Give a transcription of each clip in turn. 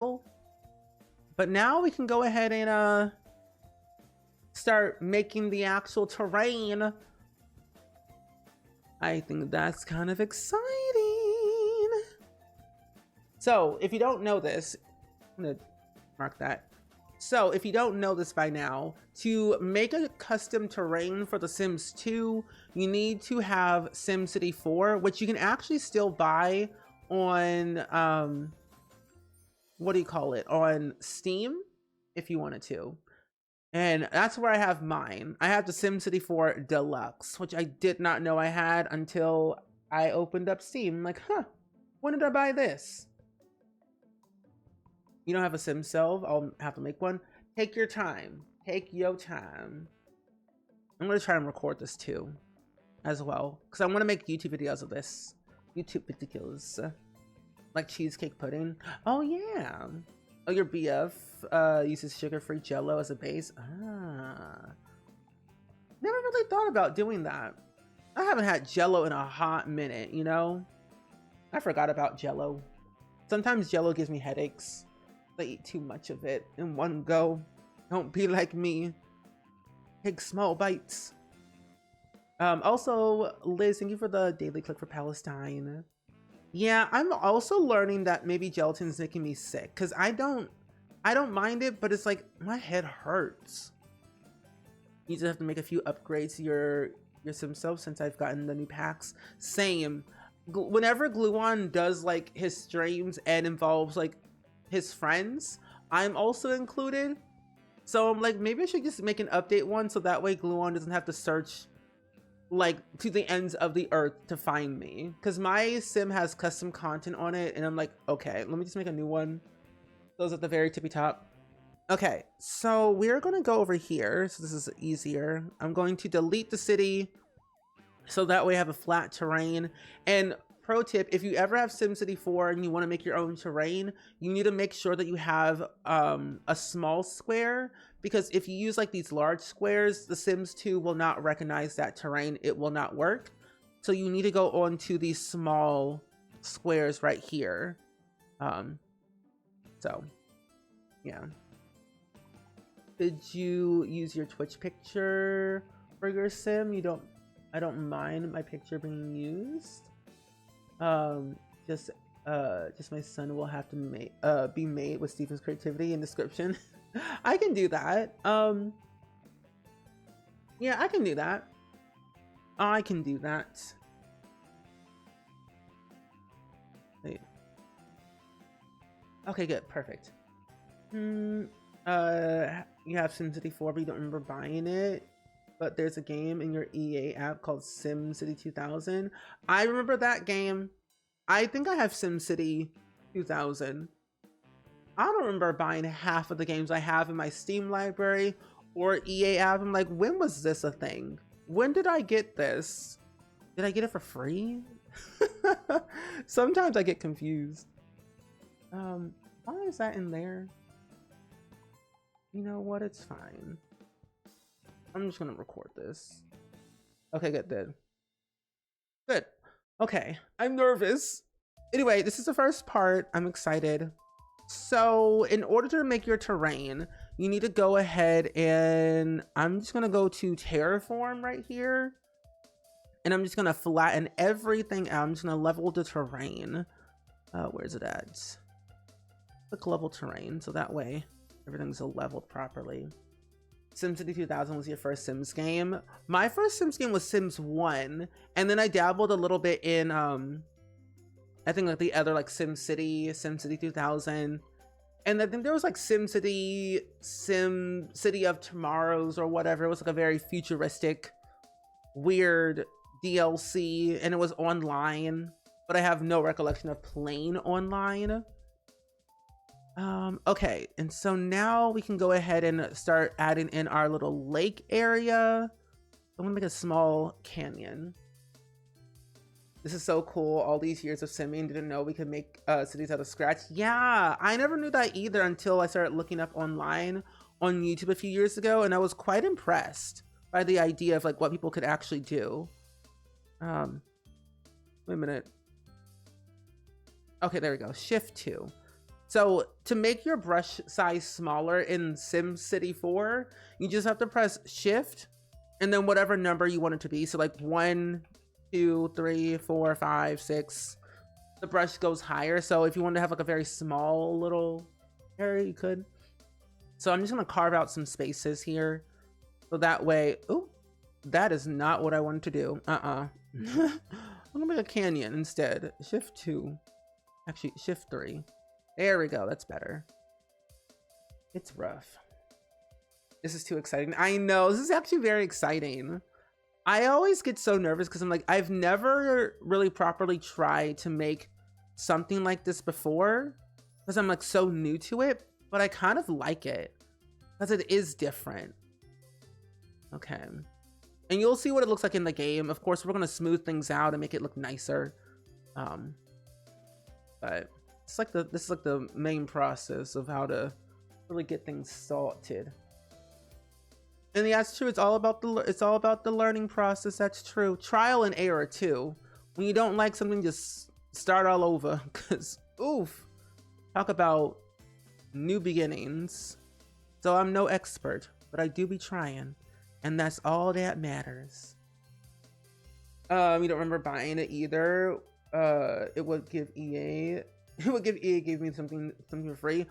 But now we can go ahead and start making the actual terrain. I think that's kind of exciting. So if you don't know this, I'm gonna mark that. So if you don't know this by now, to make a custom terrain for The Sims 2, you need to have SimCity 4, which you can actually still buy on, what do you call it? On Steam, if you wanted to. And that's where I have mine. I have the SimCity 4 Deluxe, which I did not know I had until I opened up Steam. I'm like, huh, when did I buy this? You don't have a sim cell? I'll have to make one. Take your time. Take your time. I'm gonna try and record this too, as well, because I want to make YouTube videos of this. YouTube videos, like cheesecake pudding. Oh yeah. Oh, your BF uses sugar-free Jello as a base. Ah. Never really thought about doing that. I haven't had Jello in a hot minute, you know? I forgot about Jello. Sometimes Jello gives me headaches. I eat too much of it in one go. Don't be like me. Take small bites. Also, Liz, thank you for the daily click for Palestine. Yeah, I'm also learning that maybe gelatin's making me sick, because I don't mind it, but it's like my head hurts. You just have to make a few upgrades to your sim self since I've gotten the new packs. Same. Whenever Gluon does like his streams and involves like his friends, I'm also included. So I'm like, maybe I should just make an update one so that way Gluon doesn't have to search like to the ends of the earth to find me, because my sim has custom content on it, and I'm like, okay, let me just make a new one. Those at the very tippy top. Okay, so we're gonna go over here, so this is easier. I'm going to delete the city so that way I have a flat terrain. And pro tip, if you ever have SimCity 4 and you want to make your own terrain, you need to make sure that you have a small square, because if you use like these large squares, the Sims 2 will not recognize that terrain. It will not work. So you need to go on to these small squares right here. So yeah. Did you use your Twitch picture for your sim? I don't mind my picture being used. Just my son will have to be made with Stephen's creativity and description. I can do that. Yeah, I can do that. I can do that. Wait. Okay, good, perfect. You have SimCity 4, but you don't remember buying it. But there's a game in your EA app called SimCity 2000. I remember that game. I think I have SimCity 2000. I don't remember buying half of the games I have in my Steam library or EA app. I'm like, when was this a thing? When did I get this? Did I get it for free? Sometimes I get confused. Why is that in there? You know what? It's fine. I'm just gonna record this. Okay, good. Good. Okay, I'm nervous. Anyway, this is the first part. I'm excited. So in order to make your terrain, you need to go ahead and I'm just gonna go to Terraform right here. And I'm just gonna flatten everything out. I'm just gonna level the terrain. Where's it at? Click level terrain, so that way everything's leveled properly. SimCity 2000 was your first Sims game. My first Sims game was Sims 1, and then I dabbled a little bit in I think like the other like SimCity 2000, and I think there was like SimCity of Tomorrows or whatever. It was like a very futuristic, weird DLC, and it was online, but I have no recollection of playing online. Okay, and so now we can go ahead and start adding in our little lake area. I'm gonna make a small canyon. This is so cool. All these years of simming, didn't know we could make cities out of scratch. Yeah, I never knew that either until I started looking up online on YouTube a few years ago, and I was quite impressed by the idea of like what people could actually do. Wait a minute. Okay, there we go. Shift 2. So to make your brush size smaller in SimCity 4, you just have to press Shift and then whatever number you want it to be. So like 1, 2, 3, 4, 5, 6. The brush goes higher. So if you want to have like a very small little area, you could. So I'm just gonna carve out some spaces here. So that way, oh, that is not what I wanted to do. I'm gonna make a canyon instead. Shift 2. Actually, Shift 3. There we go, that's better. It's rough. This is too exciting. I know, this is actually very exciting. I always get so nervous because I'm like, I've never really properly tried to make something like this before because I'm like so new to it, but I kind of like it because it is different. Okay. And you'll see what it looks like in the game. Of course, we're going to smooth things out and make it look nicer. But this is like the main process of how to really get things sorted. And yeah, it's true. It's all about the learning process. That's true. Trial and error too. When you don't like something, just start all over. Cause oof, talk about new beginnings. So I'm no expert, but I do be trying, and that's all that matters. You don't remember buying it either. It would give EA. It would give EA gave me something for free.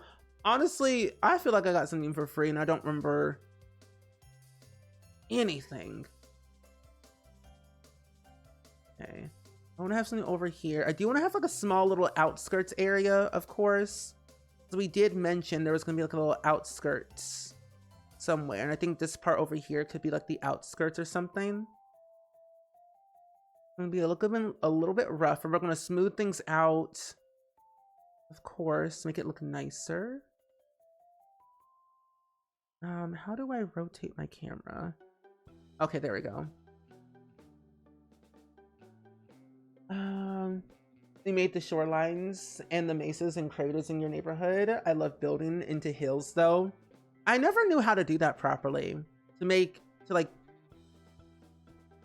Honestly, I feel like I got something for free, and I don't remember anything. Okay, I want to have something over here. I do want to have like a small little outskirts area, of course. So we did mention there was gonna be like a little outskirts somewhere, and I think this part over here could be like the outskirts or something. It's gonna be a little bit rough, and we're gonna smooth things out, of course, make it look nicer. How do I rotate my camera? Okay, there we go. They made the shorelines and the mesas and craters in your neighborhood. I love building into hills though. I never knew how to do that properly. To like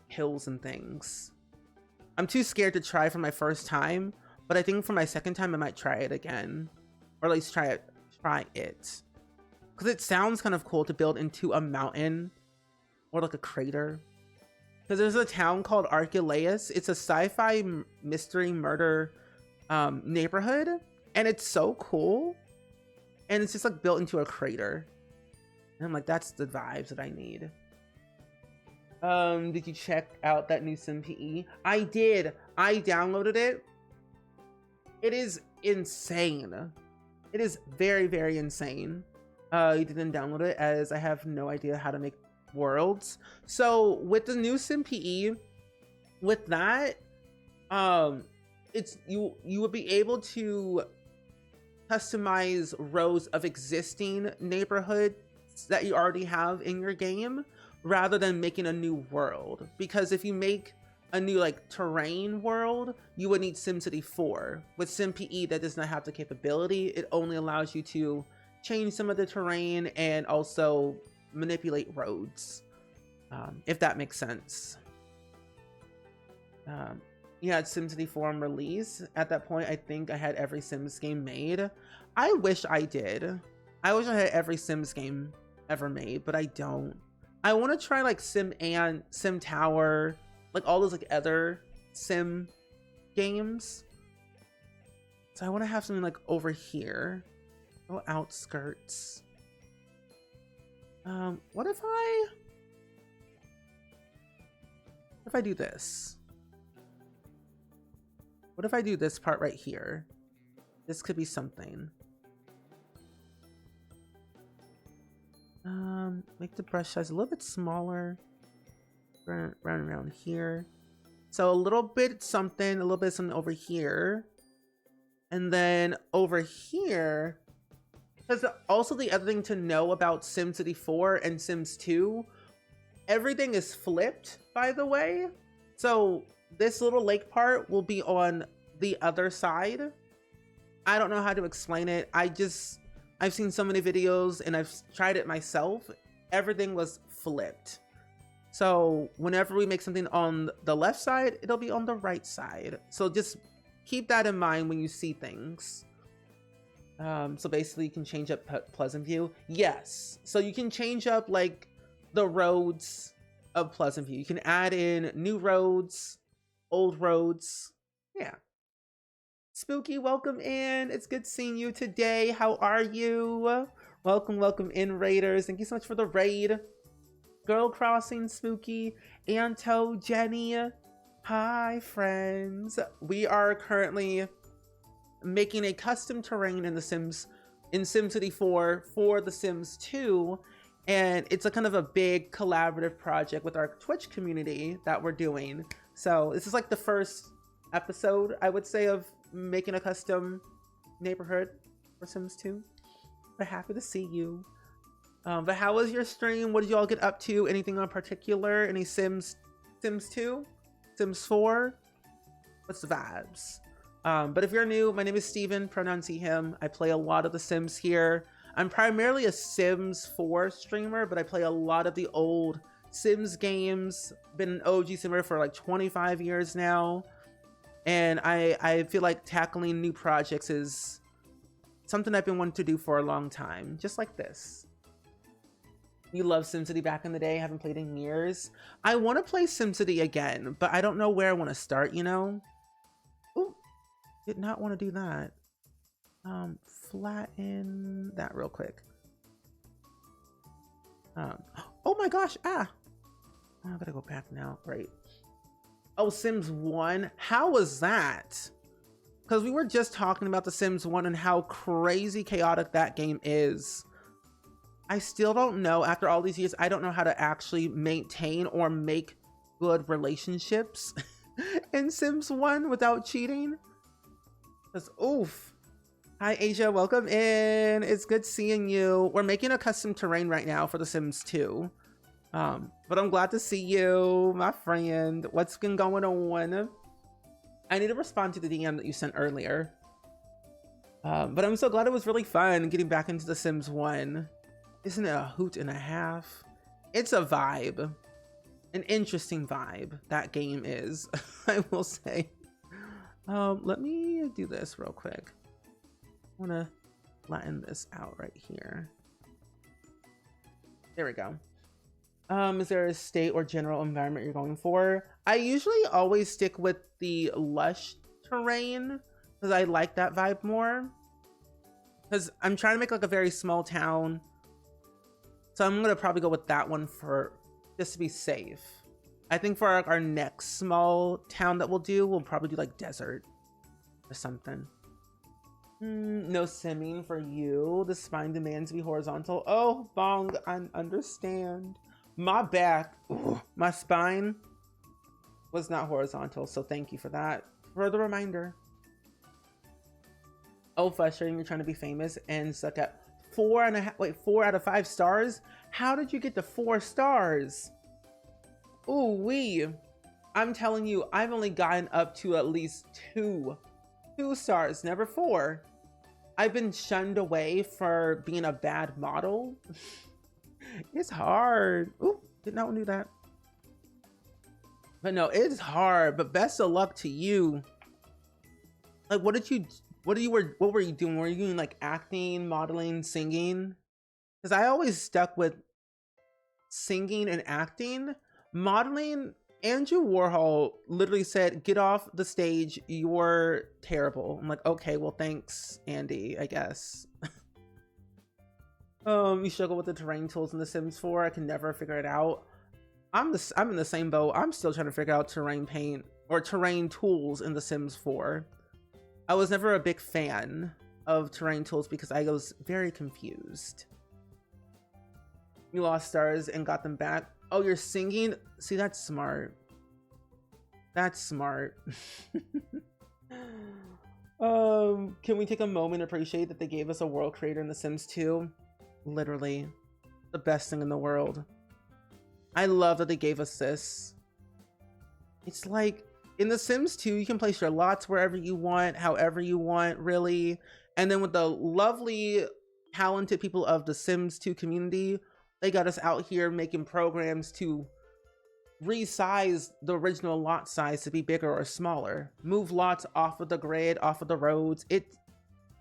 hills and things. I'm too scared to try for my first time, but I think for my second time I might try it again. Or at least try it. Because it sounds kind of cool to build into a mountain or like a crater. Because there's a town called Archelaus. It's a sci-fi mystery murder neighborhood, and it's so cool. And it's just like built into a crater. And I'm like, that's the vibes that I need. Did you check out that new SimPE? I did. I downloaded it. It is insane. It is very, very insane. You didn't download it as I have no idea how to make worlds. So with the new SimPE, with that, it's you would be able to customize rows of existing neighborhoods that you already have in your game rather than making a new world. Because if you make a new like terrain world, you would need SimCity 4. With SimPE, that does not have the capability. It only allows you to change some of the terrain and also manipulate roads, if that makes sense. Yeah, it's SimCity 4 on release. At that point, I think I had every Sims game made. I wish I did. I wish I had every Sims game ever made, but I don't. I want to try like SimAnt, Sim Tower, like all those like other Sim games. So I want to have something like over here. Oh, outskirts. What if I do this? What if I do this part right here? This could be something. Make the brush size a little bit smaller. Around here. So a little bit something over here. And then over here, because also the other thing to know about SimCity 4 and Sims 2, everything is flipped, by the way. So this little lake part will be on the other side. I don't know how to explain it. I've seen so many videos and I've tried it myself. Everything was flipped. So whenever we make something on the left side, it'll be on the right side. So just keep that in mind when you see things. So basically you can change up Pleasant View. Yes. So you can change up like the roads of Pleasant View. You can add in new roads, old roads. Yeah. Spooky, welcome in. It's good seeing you today. How are you? Welcome in, Raiders. Thank you so much for the raid. Girl Crossing, Spooky, Anto, Jenny. Hi, friends. We are currently making a custom terrain in SimCity 4 for The Sims 2, and it's a kind of a big collaborative project with our Twitch community that we're doing. So this is like the first episode, I would say, of making a custom neighborhood for Sims 2. But happy to see you. But how was your stream? What did you all get up to? Anything in particular? Any Sims 2? Sims 4? What's the vibes? But if you're new, my name is Steven, pronouns he, him. I play a lot of The Sims here. I'm primarily a Sims 4 streamer, but I play a lot of the old Sims games. Been an OG Simmer for like 25 years now. And I feel like tackling new projects is something I've been wanting to do for a long time, just like this. You love SimCity back in the day, haven't played in years. I want to play SimCity again, but I don't know where I want to start, you know? Ooh, did not want to do that. Flatten that real quick. Oh my gosh, I gotta go back now, right. Oh, Sims 1, how was that? Because we were just talking about The Sims 1 and how crazy chaotic that game is. I still don't know, after all these years, I don't know how to actually maintain or make good relationships in Sims 1 without cheating. Because, oof. Hi, Asia, welcome in. It's good seeing you. We're making a custom terrain right now for The Sims 2. But I'm glad to see you, my friend. What's been going on? I need to respond to the DM that you sent earlier. But I'm so glad it was really fun getting back into The Sims 1. Isn't it a hoot and a half? It's a vibe. An interesting vibe, that game is, I will say. Let me do this real quick. I want to flatten this out right here. There we go. Is there a state or general environment you're going for? I usually always stick with the lush terrain because I like that vibe more. Because I'm trying to make like a very small town. So I'm gonna probably go with that one for just to be safe. I think for our next small town that we'll do, we'll probably do like desert or something. No simming for you. The spine demands to be horizontal. Oh, Bong, I understand. My back, my spine was not horizontal, so thank you for that. For the reminder. Oh, frustrating, you're trying to be famous and stuck at 4 out of 5 stars? How did you get to 4 stars? Ooh wee. I'm telling you, I've only gotten up to at least 2 stars, never 4. I've been shunned away for being a bad model. It's hard. Ooh, did not want to do that. But no, it's hard, but best of luck to you. Like, what were you doing? Were you doing like acting, modeling, singing? Because I always stuck with singing and acting. Modeling, Andrew Warhol literally said, get off the stage, you're terrible. I'm like, okay, well, thanks, Andy, I guess. You struggle with the terrain tools in The Sims 4. I can never figure it out. I'm in the same boat. I'm still trying to figure out terrain paint or terrain tools in The Sims 4. I was never a big fan of terrain tools because I was very confused. You lost stars and got them back. Oh, you're singing? See, that's smart. That's smart. Can we take a moment to appreciate that they gave us a world creator in The Sims 2? Literally the best thing in the world. I love that they gave us this. It's like in The Sims 2, you can place your lots wherever you want, however you want, really. And then with the lovely, talented people of The Sims 2 community, they got us out here making programs to resize the original lot size to be bigger or smaller. Move lots off of the grid, off of the roads.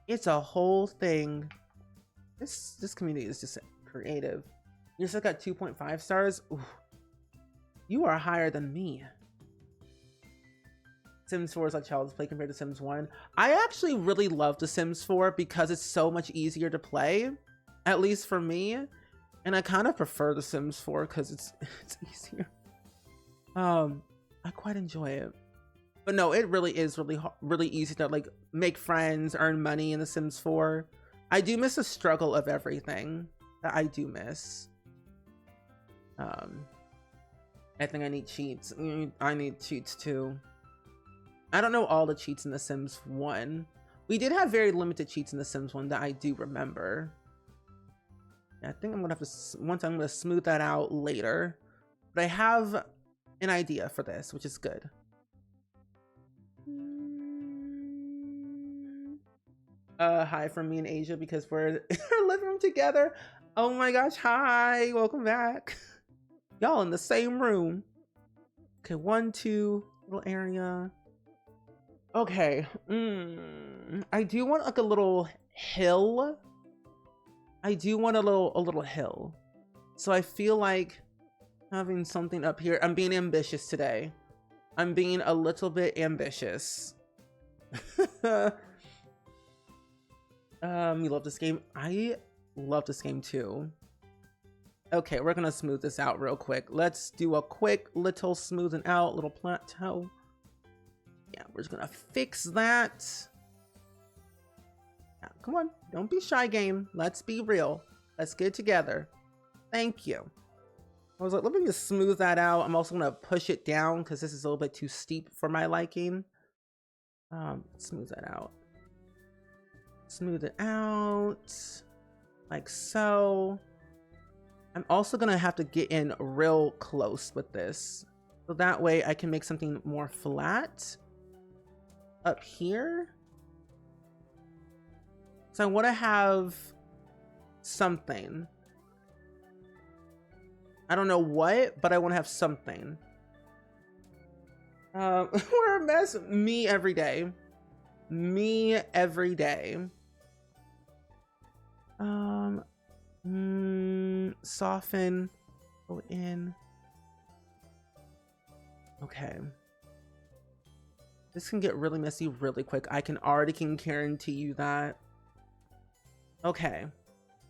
It's a whole thing. This community is just creative. You still got 2.5 stars. Ooh, you are higher than me. Sims 4 is like child's play compared to Sims 1. I actually really love The Sims 4 because it's so much easier to play, at least for me. And I kind of prefer The Sims 4 because it's easier. I quite enjoy it. But no, it really is really easy to like make friends, earn money in The Sims 4. I do miss the struggle of everything. That I do miss. I think I need cheats. I need cheats too. I don't know all the cheats in The Sims 1. We did have very limited cheats in The Sims 1 that I do remember. I think I'm gonna have to, I'm gonna smooth that out later. But I have an idea for this, which is good. Hi from me and Asia because we're in our living room together. Oh my gosh, hi, welcome back. Y'all in the same room. Okay, 1, 2, little area. Okay, I do want like a little hill. I do want a little hill. So I feel like having something up here. I'm being ambitious today. I'm being a little bit ambitious. You love this game. I love this game too. Okay, we're gonna smooth this out real quick. Let's do a quick little smoothing out, little plateau. Yeah, we're just gonna fix that. Now, come on, don't be shy, game. Let's be real. Let's get it together. Thank you. I was like, let me just smooth that out. I'm also gonna push it down because this is a little bit too steep for my liking. Smooth that out. Smooth it out like so. I'm also gonna have to get in real close with this, so that way I can make something more flat up here. So I want to have something. I don't know what, but I want to have something. We're a mess. Me every day. Me every day. Soften. Go in. Okay. This can get really messy really quick. I can already guarantee you that. Okay.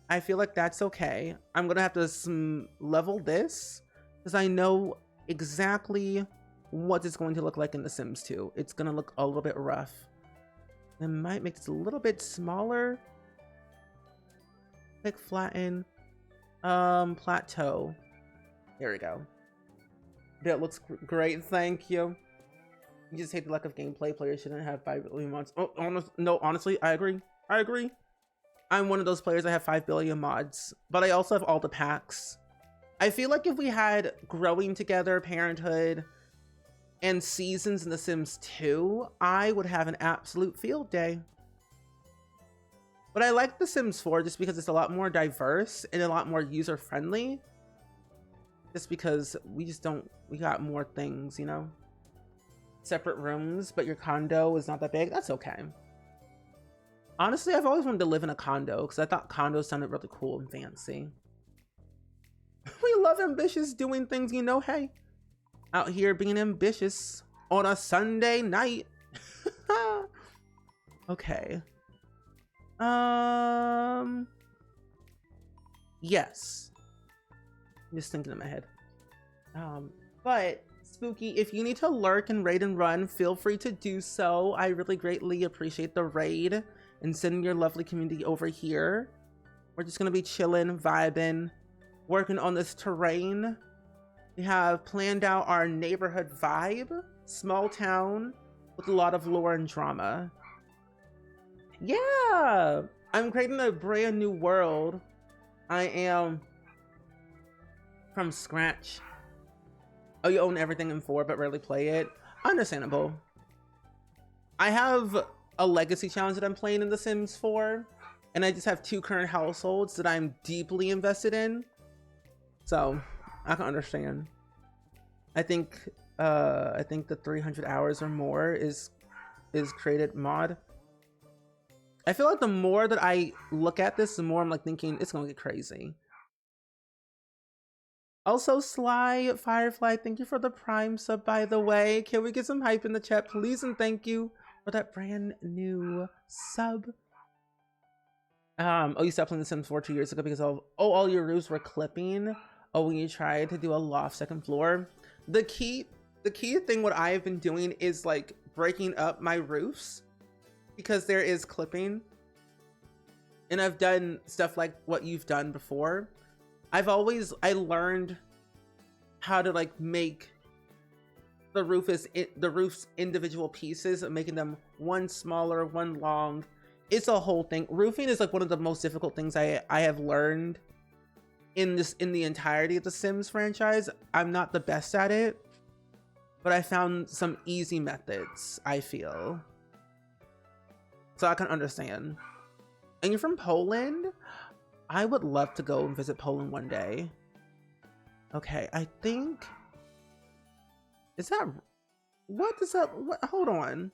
I feel like that's okay. I'm gonna have to level this because I know exactly what it's going to look like in The Sims 2. It's gonna look a little bit rough. I might make this a little bit smaller. Click flatten. Plateau. There we go. That looks great, thank you. You just hate the lack of gameplay. Players shouldn't have 5 billion mods. Oh, no, honestly, I agree. I agree. I'm one of those players that have 5 billion mods, but I also have all the packs. I feel like if we had Growing Together, Parenthood, and Seasons in The Sims 2, I would have an absolute field day. But I like The Sims 4 just because it's a lot more diverse and a lot more user-friendly. Just because we got more things, you know? Separate rooms, but your condo is not that big. That's okay. Honestly, I've always wanted to live in a condo because I thought condos sounded really cool and fancy. We love ambitious doing things, you know, hey. Out here being ambitious on a Sunday night. Okay. Yes. I'm just thinking in my head. But Spooky, if you need to lurk and raid and run, feel free to do so. I really greatly appreciate the raid and sending your lovely community over here. We're just gonna be chilling, vibing, working on this terrain. We have planned out our neighborhood vibe, small town with a lot of lore and drama. Yeah, I'm creating a brand new world. I am from scratch. Oh, you own everything in 4 but rarely play it? Understandable. I have a legacy challenge that I'm playing in The Sims 4, and I just have 2 current households that I'm deeply invested in. So I can understand. I think the 300 hours or more is created mod. I feel like the more that I look at this, the more I'm like thinking it's gonna get crazy. Also, Sly Firefly, thank you for the Prime sub, by the way. Can we get some hype in the chat, please? And thank you for that brand new sub. Oh, you stopped playing The Sims 4 2 years ago because all your roofs were clipping. Oh, when you tried to do a loft second floor. The key thing what I have been doing is like breaking up my roofs because there is clipping. And I've done stuff like what you've done before. I learned how to like make the roof's individual pieces, making them one smaller, one long. It's a whole thing. Roofing is like one of the most difficult things I have learned in the entirety of the Sims franchise. I'm not the best at it, but I found some easy methods, I feel. So I can understand. And you're from Poland? I would love to go and visit Poland one day. Okay, I think... Is that... What is that? What? Hold on.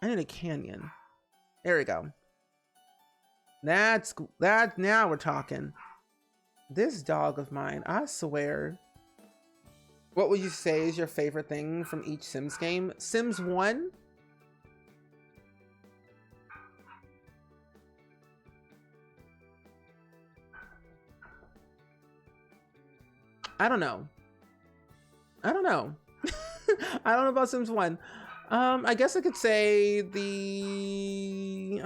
I need a canyon. There we go. That's now we're talking. This dog of mine, I swear. What would you say is your favorite thing from each Sims game? Sims 1? I don't know. I don't know. I don't know about Sims 1. I guess I could say the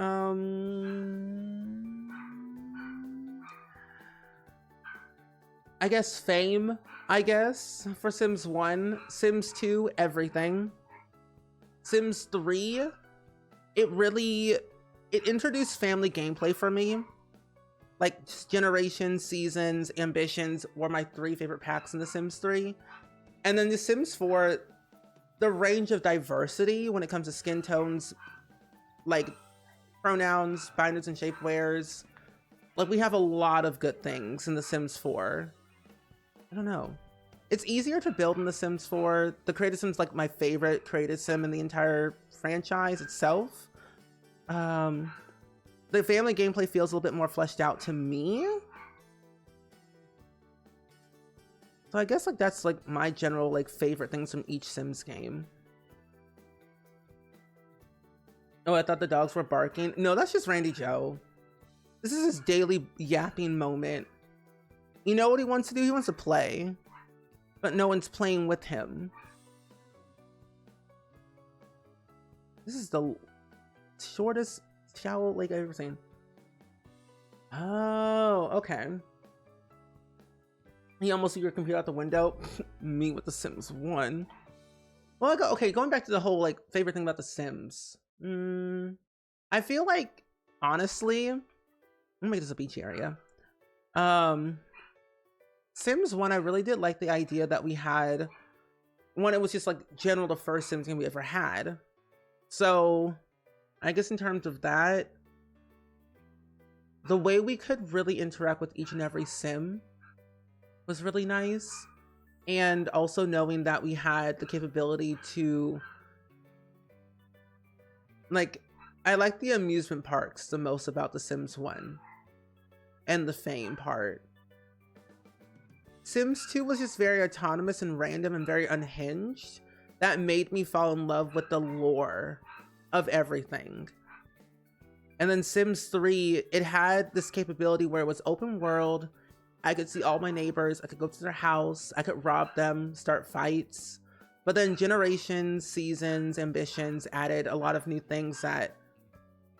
I guess fame, I guess, for Sims 1. Sims 2, everything. Sims 3, it introduced family gameplay for me. Like Generations, Seasons, Ambitions were my 3 favorite packs in The Sims 3. And then The Sims 4, the range of diversity when it comes to skin tones, like pronouns, binders and shapewares. Like we have a lot of good things in The Sims 4. I don't know. It's easier to build in The Sims 4. The Creative Sim's like my favorite Creative Sim in the entire franchise itself. The family gameplay feels a little bit more fleshed out to me. So I guess like that's like my general like favorite things from each Sims game. Oh, I thought the dogs were barking. No, that's just Randy Joe. This is his daily yapping moment. You know what he wants to do? He wants to play, but no one's playing with him. This is the shortest shower lake I've ever seen. Oh, okay. You almost see your computer out the window. Me with The Sims 1. Well, okay, going back to the whole like favorite thing about The Sims. I feel like, honestly, I'm gonna make this a beach area. Sims 1, I really did like the idea that we had when it was just like general the first Sims game we ever had. So I guess in terms of that, the way we could really interact with each and every Sim was really nice. And also knowing that we had the capability to, like, I like the amusement parks the most about The Sims 1 and the fame part. Sims 2 was just very autonomous and random and very unhinged. That made me fall in love with the lore of everything. And then Sims 3, it had this capability where it was open world. I could see all my neighbors. I could go to their house. I could rob them, start fights. But then Generations, Seasons, Ambitions added a lot of new things that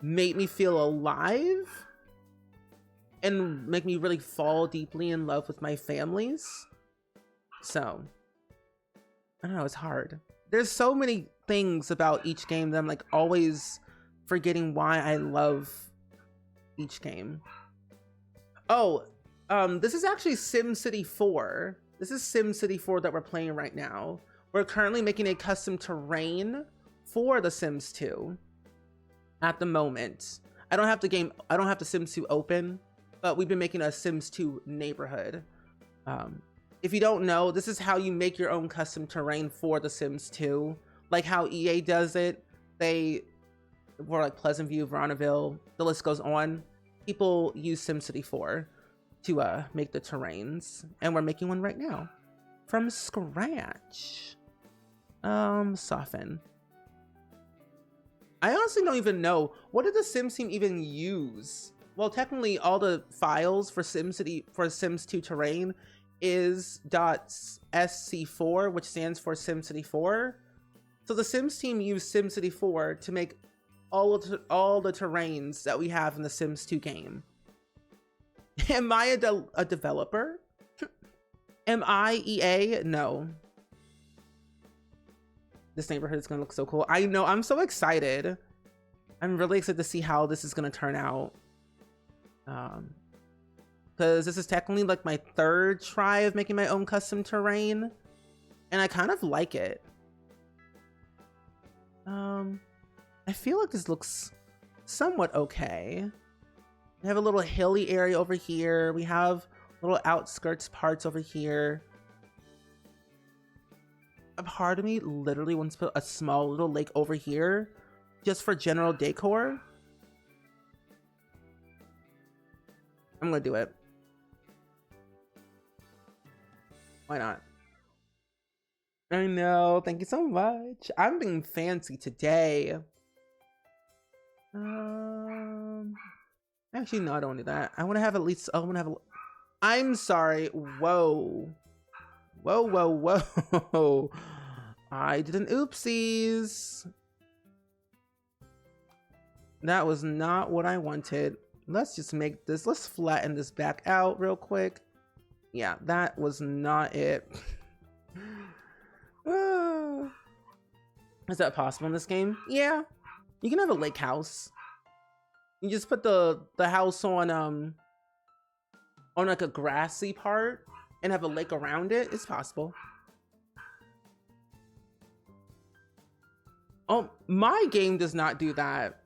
made me feel alive and make me really fall deeply in love with my families. So, I don't know, it's hard. There's so many things about each game that I'm like always forgetting why I love each game. Oh, this is actually SimCity 4. This is SimCity 4 that we're playing right now. We're currently making a custom terrain for The Sims 2 at the moment. I don't have the Sims 2 open, but we've been making a Sims 2 neighborhood. If you don't know, this is how you make your own custom terrain for The Sims 2. Like how EA does it. They for like Pleasant View, Veronaville, the list goes on. People use SimCity 4 to make the terrains, and we're making one right now from scratch. Soften. I honestly don't even know, what did the Sims team even use? Well, technically all the files for SimCity, for Sims 2 terrain is .sc4, which stands for SimCity 4. So the Sims team used SimCity 4 to make all the terrains that we have in the Sims 2 game. Am I a developer? Am I EA? No. This neighborhood is gonna look so cool. I know, I'm so excited. I'm really excited to see how this is gonna turn out. Because this is technically like my third try of making my own custom terrain, and I kind of like it. I feel like this looks somewhat okay. We have a little hilly area over here. We have little outskirts parts over here. A part of me literally wants to put a small little lake over here just for general decor. I'm gonna do it. Why not? I know, thank you so much. I'm being fancy today. Actually, no, I don't want to do that. I want to have at least, I want to have I'm sorry. Whoa. Whoa, whoa, whoa. I did an oopsies. That was not what I wanted. Let's just make this, let's flatten this back out real quick. Yeah, that was not it. Is that possible in this game? Yeah. You can have a lake house. You just put the house on like a grassy part and have a lake around it. It's possible. Oh, my game does not do that.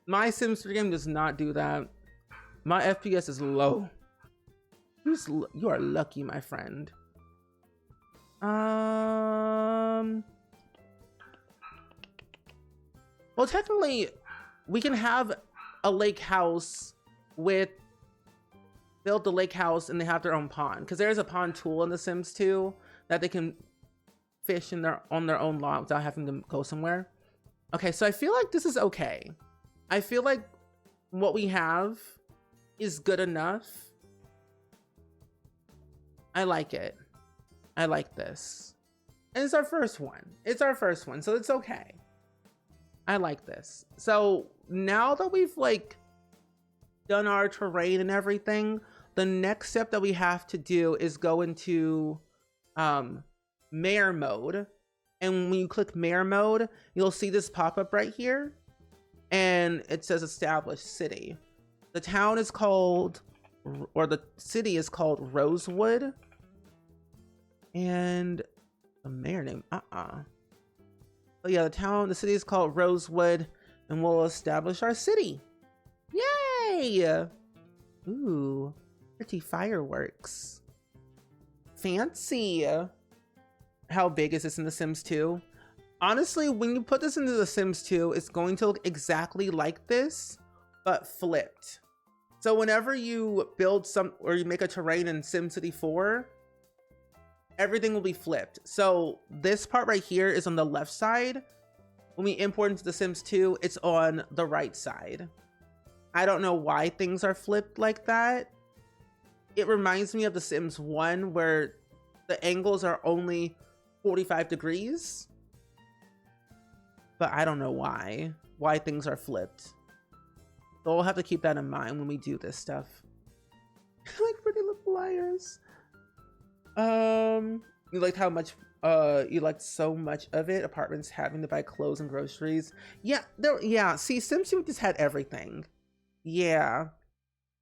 My Sims 3 game does not do that. My FPS is low. You are lucky, my friend. Well, technically, we can have a lake house with build the lake house and they have their own pond, because there's a pond tool in The Sims 2 that they can fish in on their own lot without having to go somewhere. Okay, so I feel like this is okay. I feel like what we have is good enough. I like it. I like this. And it's our first one. It's our first one, so it's okay. I like this. So now that we've like done our terrain and everything, the next step that we have to do is go into mayor mode. And when you click mayor mode, you'll see this pop up right here, and it says established city. The town is called, or the city is called Rosewood, and the mayor name, but yeah, the city is called Rosewood, and we'll establish our city. Yay! Ooh, pretty fireworks. Fancy. How big is this in The Sims 2? Honestly, when you put this into The Sims 2, it's going to look exactly like this, but flipped. So whenever you build or you make a terrain in SimCity 4, everything will be flipped. So this part right here is on the left side. When we import into The Sims 2, it's on the right side. I don't know why things are flipped like that. It reminds me of The Sims 1, where the angles are only 45 degrees. But I don't know why things are flipped. So we'll have to keep that in mind when we do this stuff. Like Pretty Little Liars. You liked how much you liked so much of it, apartments having to buy clothes and groceries. Yeah, see, SimCity just had everything. Yeah.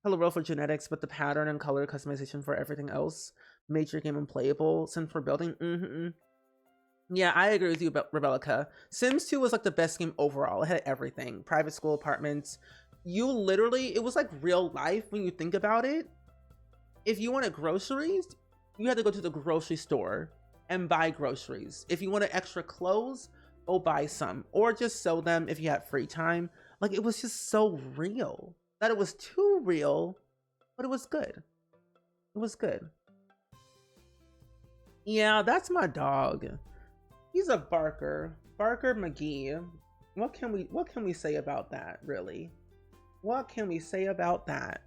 Hello World for genetics, but the pattern and color customization for everything else made your game unplayable. Sims for building. Yeah, I agree with you about Rebellica. Sims 2 was like the best game overall. It had everything. Private school, apartments. It was like real life when you think about it. If you wanted groceries, you had to go to the grocery store and buy groceries. If you wanted extra clothes, go buy some or just sell them if you have free time. Like, it was just so real that it was too real, but it was good. It was good. Yeah, that's my dog. He's a barker. Barker McGee. What can we say about that, really? What can we say about that?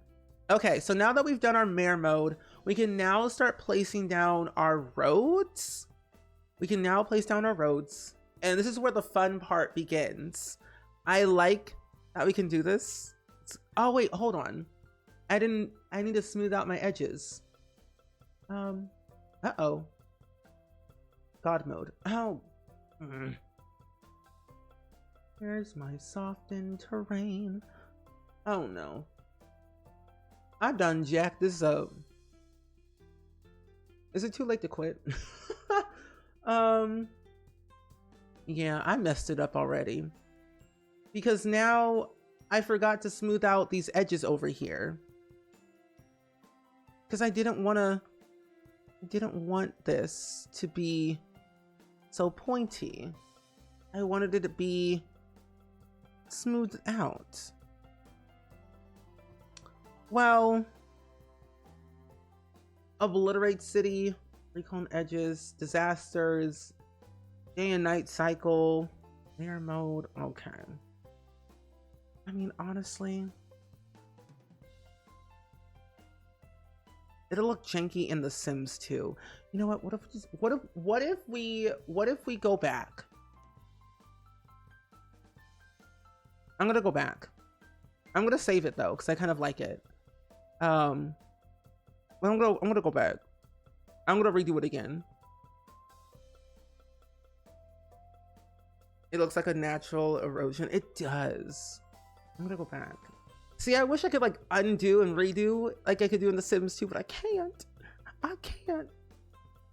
Okay, so now that we've done our mare mode, we can now start placing down our roads. We can now place down our roads. And this is where the fun part begins. I like that we can do this. Oh wait, hold on. I need to smooth out my edges. Uh-oh. God mode. Oh. Here's my softened terrain. Oh no. I've done jacked this up. Is it too late to quit? Yeah, I messed it up already. Because now I forgot to smooth out these edges over here. Because I didn't want this to be so pointy. I wanted it to be smoothed out. Well, obliterate city, recon edges, disasters, day and night cycle, air mode. Okay. I mean, honestly, it'll look janky in The Sims too. You know what? What if we go back? I'm gonna go back. I'm gonna save it though, because I kind of like it. But I'm gonna go back. I'm gonna redo it again. It looks like a natural erosion. It does. I'm gonna go back. See, I wish I could like undo and redo like I could do in The Sims 2, but I can't. I can't.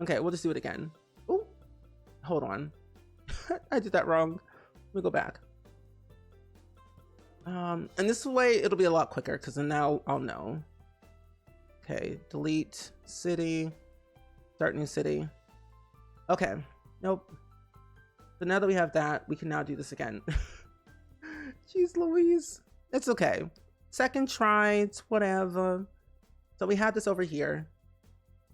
Okay, we'll just do it again. Oh, hold on. I did that wrong. Let me go back. And this way it'll be a lot quicker because then now I'll know. Okay, delete city, start new city. Okay, nope. So now that we have that, we can now do this again. Jeez Louise. It's okay. Second try, it's whatever. So we have this over here.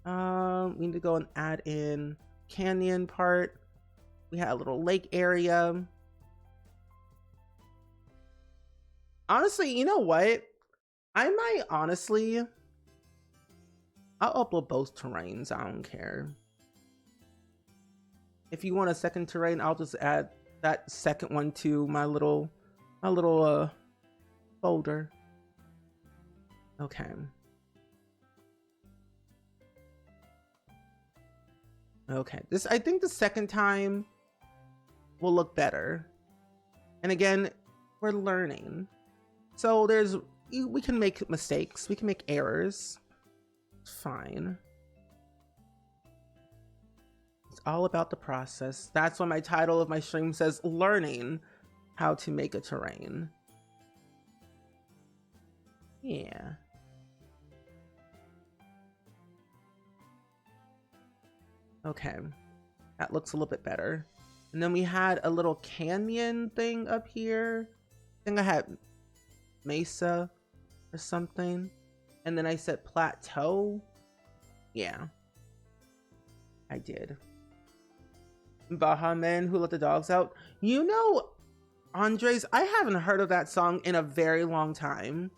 We need to go and add in canyon part. We had a little lake area. Honestly, you know what? I might honestly, I'll upload both terrains. I don't care. If you want a second terrain, I'll just add that second one to my little folder. Okay. Okay. I think the second time will look better. And again, we're learning. So we can make mistakes. We can make errors. It's fine. It's all about the process. That's why my title of my stream says learning how to make a terrain. Yeah. Okay. That looks a little bit better. And then we had a little canyon thing up here. I think I had mesa or something. And then I said plateau. Yeah. I did. Baha Men Who Let the Dogs Out. You know, Andres, I haven't heard of that song in a very long time.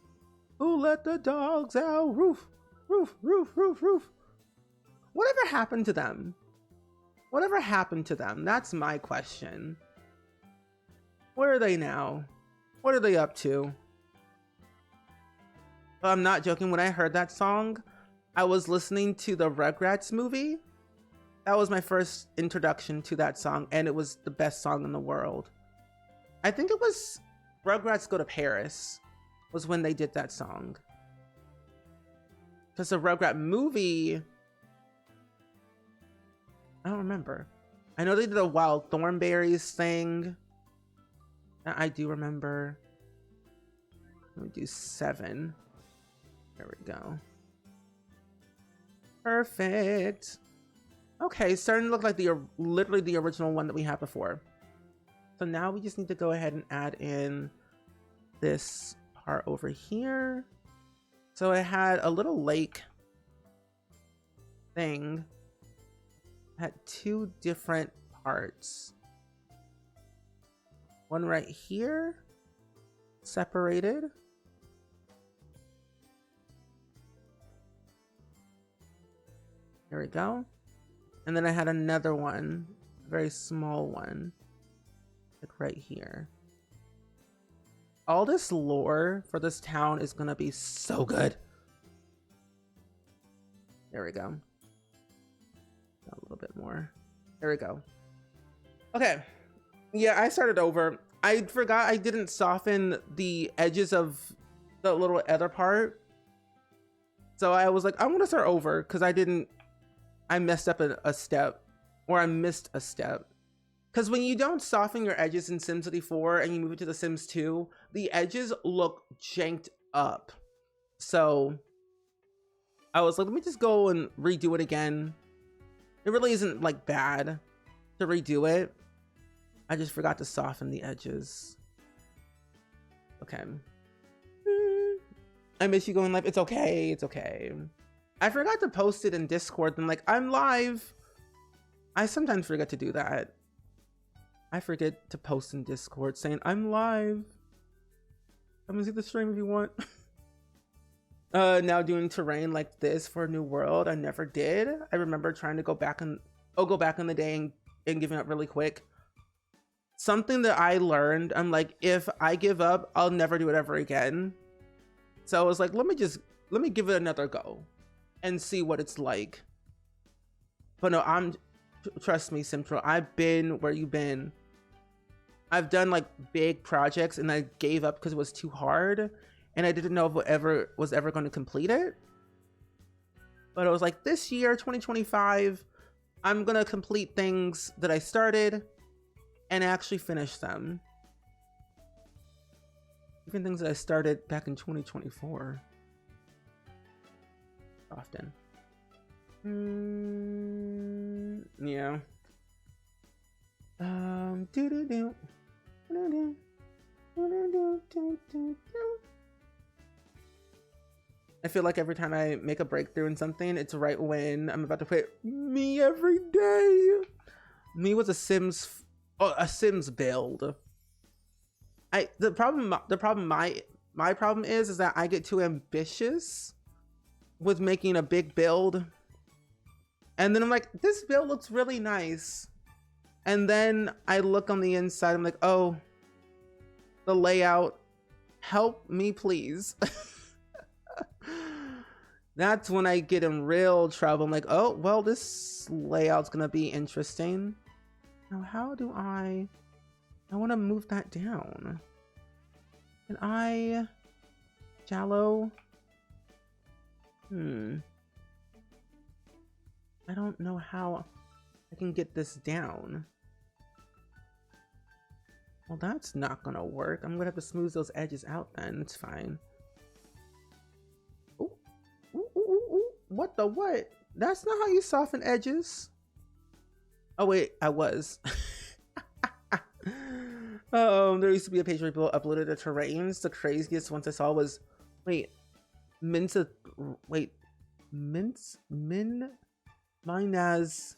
Who let the dogs out? Roof, roof, roof, roof, roof. Whatever happened to them? Whatever happened to them? That's my question. Where are they now? What are they up to? I'm not joking. When I heard that song, I was listening to the Rugrats movie. That was my first introduction to that song, and it was the best song in the world. I think it was Rugrats Go to Paris was when they did that song. Because the Rugrat movie, I don't remember. I know they did a Wild Thornberries thing. I do remember. Let me do 7. There we go. Perfect. Okay, starting to look like literally the original one that we had before. So now we just need to go ahead and add in this part over here. So it had a little lake thing, had two different parts. One right here, separated. There we go. And then I had another one, a very small one, like right here. All this lore for this town is gonna be so good. There we go. A little bit more. There we go. Okay. Yeah, I started over. I forgot I didn't soften the edges of the little other part. So I was like, I'm gonna start over because I messed up a step, or I missed a step. Because when you don't soften your edges in SimCity 4 and you move it to The Sims 2, the edges look janked up. So I was like, let me just go and redo it again. It really isn't like bad to redo it. I just forgot to soften the edges. Okay. I miss you going live. It's okay. It's okay. I forgot to post it in Discord and like, I'm live. I sometimes forget to do that. I forget to post in Discord saying I'm live. Come and see the stream if you want. Now doing terrain like this for a new world, I never did. I remember trying to go back in the day and giving up really quick. Something that I learned, I'm like, if I give up, I'll never do it ever again. So I was like, let me give it another go and see what it's like. But no, trust me, Simtro, I've been where you've been. I've done like big projects and I gave up because it was too hard and I didn't know if I was ever going to complete it. But I was like, this year, 2025, I'm going to complete things that I started and actually finish them. Even things that I started back in 2024. Often. Yeah. I feel like every time I make a breakthrough in something, it's right when I'm about to play me every day. Me was a Sims build. My problem is that I get too ambitious with making a big build. And then I'm like, this build looks really nice. And then I look on the inside, I'm like, oh, the layout, help me please. That's when I get in real trouble. I'm like, oh, well, this layout's gonna be interesting. Now, how do I want to move that down. Can I shallow? I don't know how I can get this down. Well, that's not gonna work. I'm gonna have to smooth those edges out then. It's fine. Ooh. Ooh, ooh, ooh, ooh. What the what? That's not how you soften edges. Oh wait, I was. There used to be a page where people uploaded the terrains. The craziest ones I saw was, Min as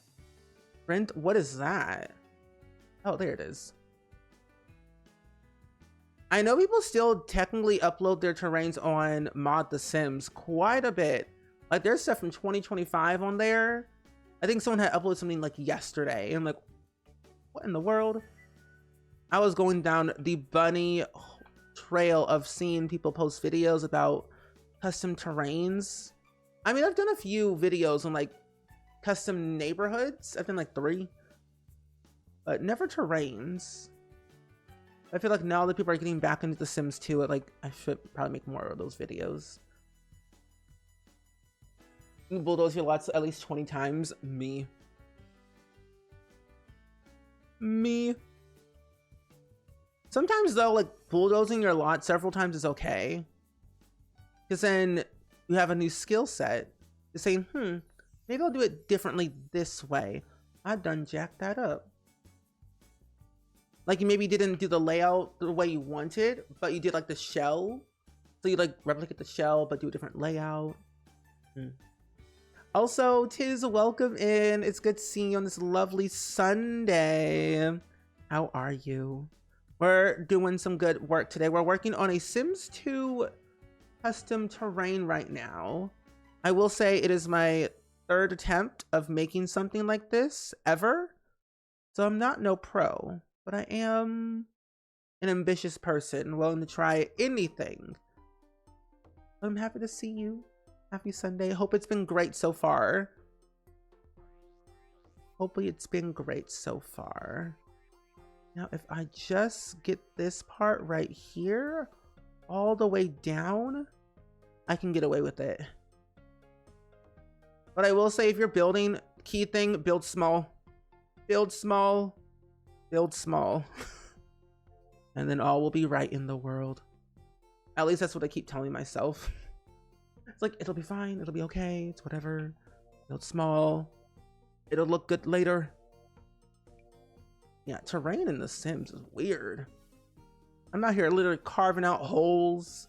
Rent. What is that? Oh, there it is. I know people still technically upload their terrains on Mod The Sims quite a bit. Like there's stuff from 2025 on there. I think someone had uploaded something like yesterday. And I'm like, what in the world? I was going down the bunny trail of seeing people post videos about custom terrains. I mean, I've done a few videos on like custom neighborhoods. I've done like 3, but never terrains. I feel like now that people are getting back into The Sims 2, I should probably make more of those videos. You bulldoze your lots at least 20 times. Me. Sometimes though, like bulldozing your lot several times is okay. Because then you have a new skill set. You're saying, maybe I'll do it differently this way. I've done jacked that up. Like you maybe didn't do the layout the way you wanted, but you did like the shell. So you like replicate the shell, but do a different layout. Also, Tiz, welcome in. It's good seeing you on this lovely Sunday. How are you? We're doing some good work today. We're working on a Sims 2 custom terrain right now. I will say it is my third attempt of making something like this ever. So I'm not no pro, but I am an ambitious person willing to try anything. I'm happy to see you. Happy Sunday. Hope it's been great so far. Hopefully it's been great so far. Now, if I just get this part right here, all the way down, I can get away with it. But I will say, if you're building, key thing, build small. Build small. Build small. And then all will be right in the world. At least that's what I keep telling myself. It's like, it'll be fine, it'll be okay, it's whatever. Build small. It'll look good later. Yeah, terrain in The Sims is weird. I'm out here literally carving out holes.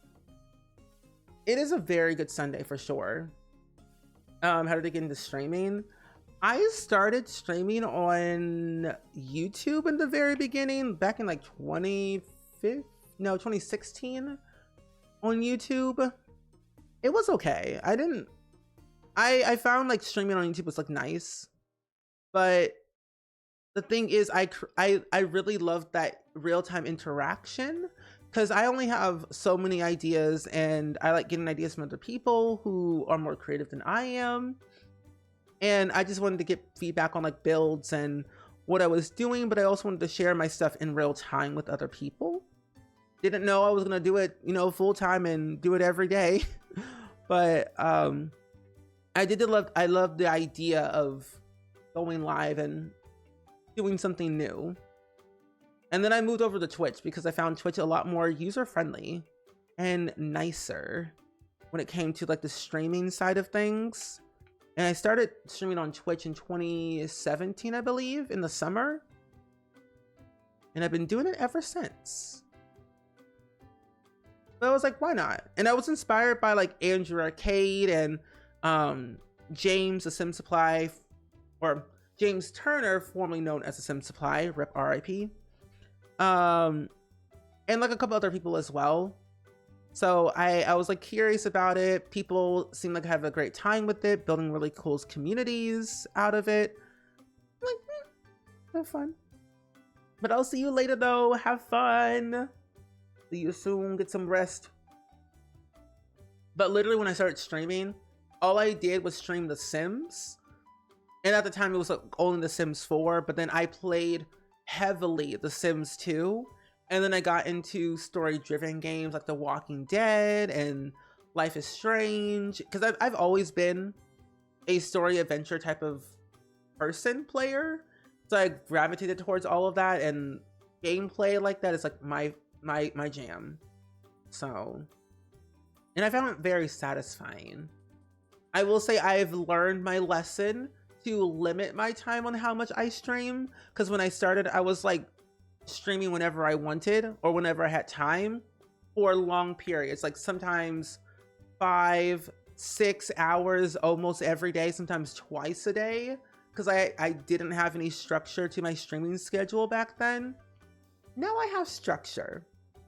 It is a very good Sunday for sure. How did I get into streaming? I started streaming on YouTube in the very beginning, back in like 2016 on YouTube. It was okay. I found like streaming on YouTube was like nice, but the thing is I really loved that real-time interaction, because I only have so many ideas and I like getting ideas from other people who are more creative than I am. And I just wanted to get feedback on like builds and what I was doing, but I also wanted to share my stuff in real time with other people. Didn't know I was gonna do it, you know, full time and do it every day. But I love the idea of going live and doing something new. And then I moved over to Twitch because I found Twitch a lot more user-friendly and nicer when it came to like the streaming side of things. And I started streaming on Twitch in 2017, I believe, in the summer. And I've been doing it ever since. But I was like, why not? And I was inspired by like Andrew Arcade and James the Sim Supply, or James Turner, formerly known as the Sim Supply, rip RIP. And like a couple other people as well. So I was like curious about it. People seem like have a great time with it, building really cool communities out of it. I'm like, have fun. But I'll see you later though. Have fun. See you soon. Get some rest. But literally when I started streaming, all I did was stream The Sims. And at the time it was like only The Sims 4, but then I played heavily The Sims 2. And then I got into story-driven games like The Walking Dead and Life is Strange. Because I've always been a story adventure type of player. So I gravitated towards all of that, and gameplay like that is like my jam. So, and I found it very satisfying. I will say I've learned my lesson to limit my time on how much I stream. Because when I started, I was like streaming whenever I wanted or whenever I had time for long periods, like sometimes 5-6 hours almost every day, sometimes twice a day, because I didn't have any structure to my streaming schedule back then. Now I have structure.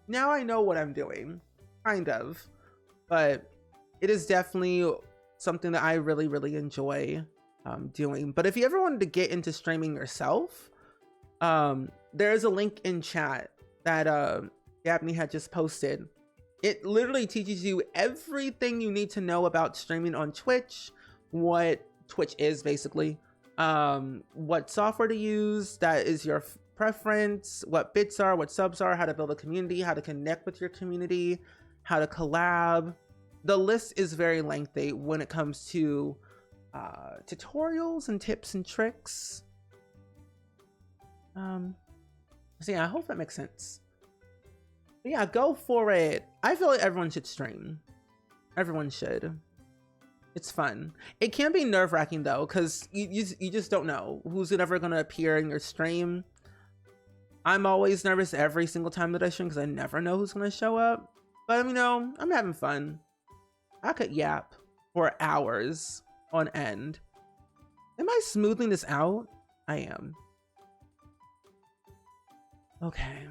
Now I know what I'm doing, kind of, but it is definitely something that I really, really enjoy doing. But if you ever wanted to get into streaming yourself, there's a link in chat that Dabney had just posted. It literally teaches you everything you need to know about streaming on Twitch, what Twitch is basically, what software to use that is your preference, what bits are, what subs are, how to build a community, how to connect with your community, how to collab. The list is very lengthy when it comes to tutorials and tips and tricks. So yeah, I hope that makes sense. But yeah, go for it. I feel like everyone should stream. Everyone should. It's fun. It can be nerve-wracking though, because you just don't know who's ever gonna appear in your stream. I'm always nervous every single time that I stream because I never know who's gonna show up. But you know, I'm having fun. I could yap for hours on end. Am I smoothing this out? I am. Okay.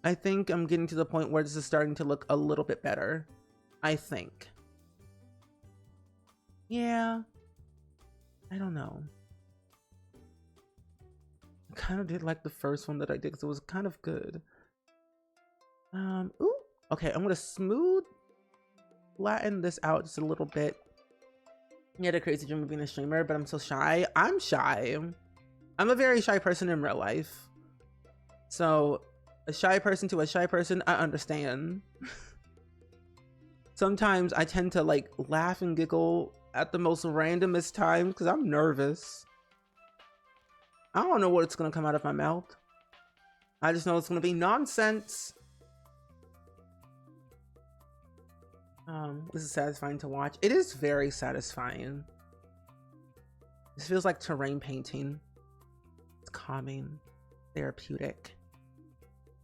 I think I'm getting to the point where this is starting to look a little bit better. I think. Yeah. I don't know. I kind of did like the first one that I did because it was kind of good. Ooh. Okay, I'm gonna smooth flatten this out just a little bit. Yeah, the crazy dream of being a streamer, but I'm so shy. I'm shy. I'm a very shy person in real life. So a shy person to a shy person, I understand. Sometimes I tend to like laugh and giggle at the most randomest times because I'm nervous. I don't know what's gonna come out of my mouth. I just know it's gonna be nonsense. This is satisfying to watch. It is very satisfying. This feels like terrain painting. It's calming, therapeutic.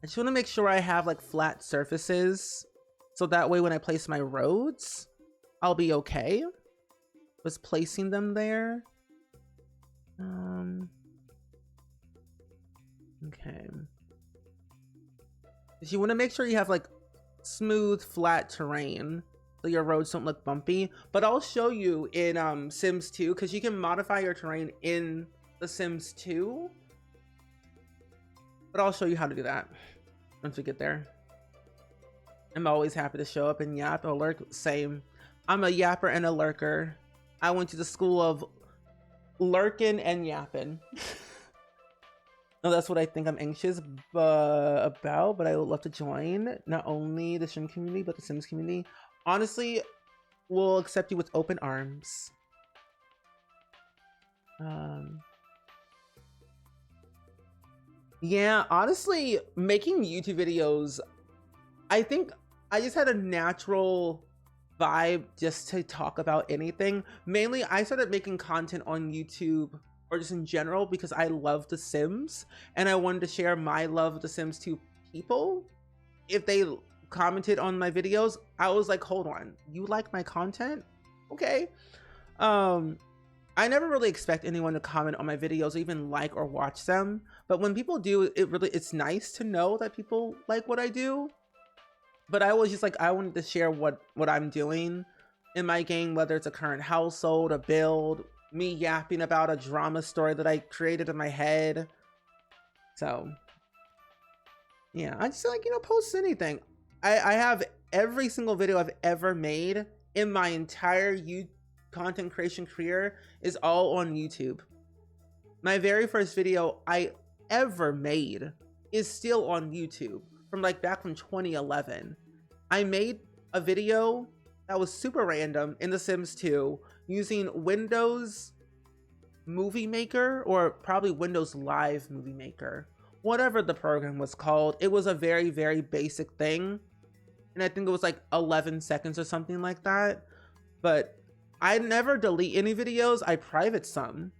I just want to make sure I have like flat surfaces, so that way when I place my roads, I'll be okay with placing them there. Okay. If you want to make sure you have like smooth, flat terrain, so your roads don't look bumpy. But I'll show you in Sims 2, because you can modify your terrain in The Sims 2. But I'll show you how to do that once we get there. I'm always happy to show up and yap or lurk. Same. I'm a yapper and a lurker. I went to the school of lurking and yapping. No, that's what I think I'm anxious about, but I would love to join not only the stream community, but the Sims community. Honestly, we'll accept you with open arms. Yeah, honestly, making YouTube videos, I think I just had a natural vibe just to talk about anything. Mainly, I started making content on YouTube or just in general because I love The Sims and I wanted to share my love of The Sims to people. If they commented on my videos, I was like, hold on, you like my content? Okay. I never really expect anyone to comment on my videos or even like or watch them, but when people do, it's nice to know that people like what I do. But I was just like, I wanted to share what I'm doing in my game, whether it's a current household, a build, me yapping about a drama story that I created in my head. So yeah, I just like, you know, post anything. I have every single video I've ever made in my entire content creation career is all on YouTube. My very first video I ever made is still on YouTube from like back from 2011. I made a video that was super random in The Sims 2 using Windows Movie Maker, or probably Windows Live Movie Maker, whatever the program was called. It was a very, very basic thing. And I think it was like 11 seconds or something like that. But I never delete any videos. I private some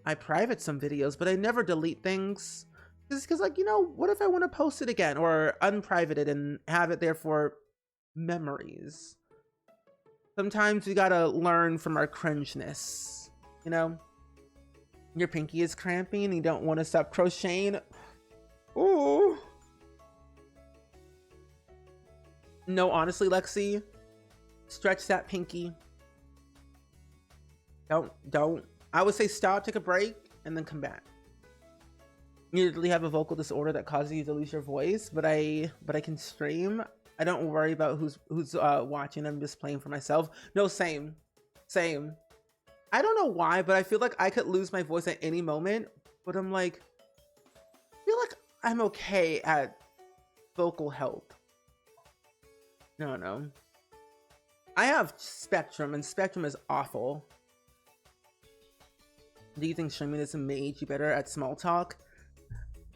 videos, but I never delete things. Just because, like, you know, what if I want to post it again or unprivate it and have it there for memories? Sometimes we gotta learn from our cringeness, you know? Your pinky is cramping and you don't want to stop crocheting. Ooh. No, honestly, Lexi, stretch that pinky. Don't. I would say stop, take a break, and then come back. You usually have a vocal disorder that causes you to lose your voice, but I can stream. I don't worry about who's watching. I'm just playing for myself. No, same. I don't know why, but I feel like I could lose my voice at any moment. But I'm like, I feel like I'm okay at vocal health. No. I have Spectrum, and Spectrum is awful. Do you think streaming has made you better at small talk?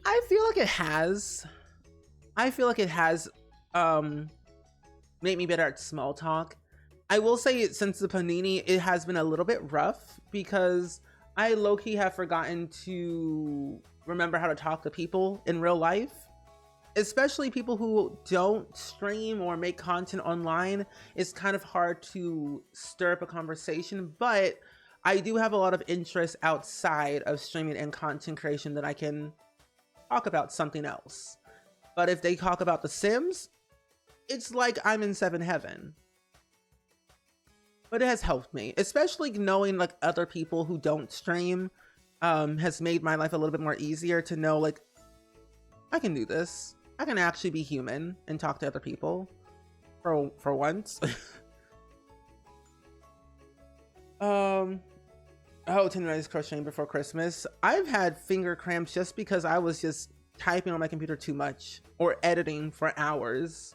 I feel like it has. Made me better at small talk. I will say, since the Panini, it has been a little bit rough because I low-key have forgotten to remember how to talk to people in real life, especially people who don't stream or make content online. It's kind of hard to stir up a conversation, but I do have a lot of interest outside of streaming and content creation that I can talk about something else. But if they talk about The Sims, it's like I'm in seven heaven. But it has helped me, especially knowing like other people who don't stream has made my life a little bit more easier to know like I can do this. I can actually be human and talk to other people for once. Oh, 10 days crocheting before Christmas. I've had finger cramps just because I was just typing on my computer too much or editing for hours.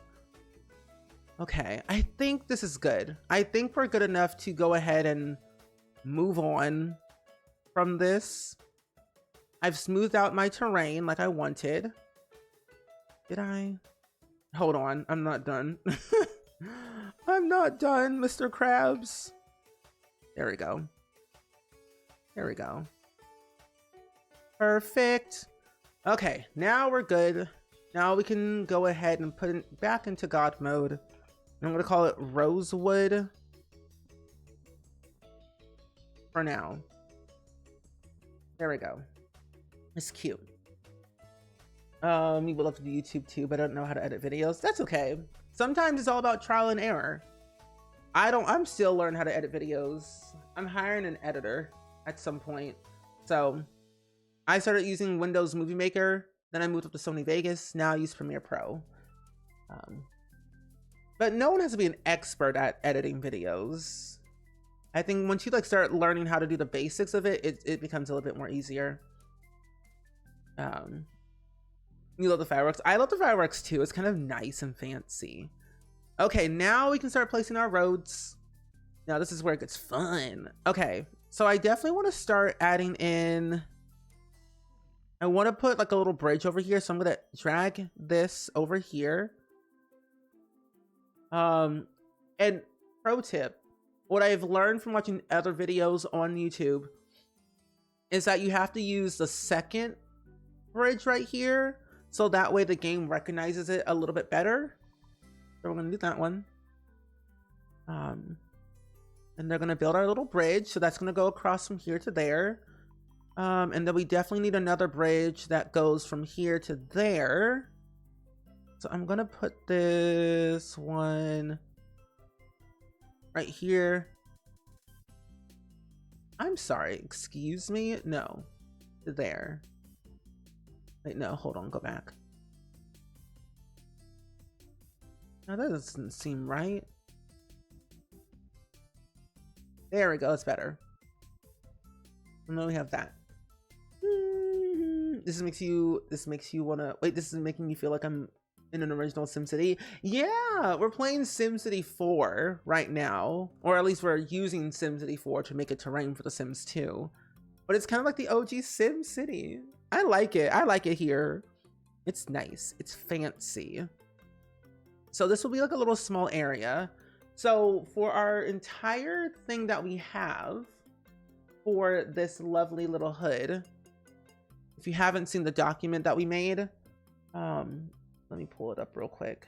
Okay, I think this is good. I think we're good enough to go ahead and move on from this. I've smoothed out my terrain like I wanted. Did I? Hold on, I'm not done. I'm not done, Mr. Krabs. There we go. There we go. Perfect. Okay, now we're good. Now we can go ahead and put it back into God mode. I'm gonna call it Rosewood for now. There we go. It's cute. You would love to do YouTube too, but I don't know how to edit videos. That's okay. Sometimes it's all about trial and error. I'm still learning how to edit videos. I'm hiring an editor at some point. So I started using Windows Movie Maker, then I moved up to Sony Vegas. Now I use Premiere Pro. But no one has to be an expert at editing videos. I think once you like start learning how to do the basics of it, it becomes a little bit more easier. You love the fireworks. I love the fireworks too. It's kind of nice and fancy. Okay, now we can start placing our roads. Now this is where it gets fun. Okay, so I definitely want to start adding in. I want to put like a little bridge over here, so I'm gonna drag this over here. And pro tip, what I've learned from watching other videos on YouTube is that you have to use the second bridge right here, so that way the game recognizes it a little bit better. So we're gonna do that one. And they're gonna build our little bridge, so that's gonna go across from here to there. And then we definitely need another bridge that goes from here to there. So I'm gonna put this one right here. I'm sorry, excuse me? No, there. Wait, no, hold on, go back. Now that doesn't seem right. There we go, it's better. And then we have that. This makes you wanna, wait, this is making me feel like I'm in an original SimCity. Yeah, we're playing SimCity 4 right now, or at least we're using SimCity 4 to make a terrain for The Sims 2. But it's kind of like the OG SimCity. I like it. I like it here. It's nice. It's fancy. So this will be like a little small area. So for our entire thing that we have for this lovely little hood, if you haven't seen the document that we made, let me pull it up real quick.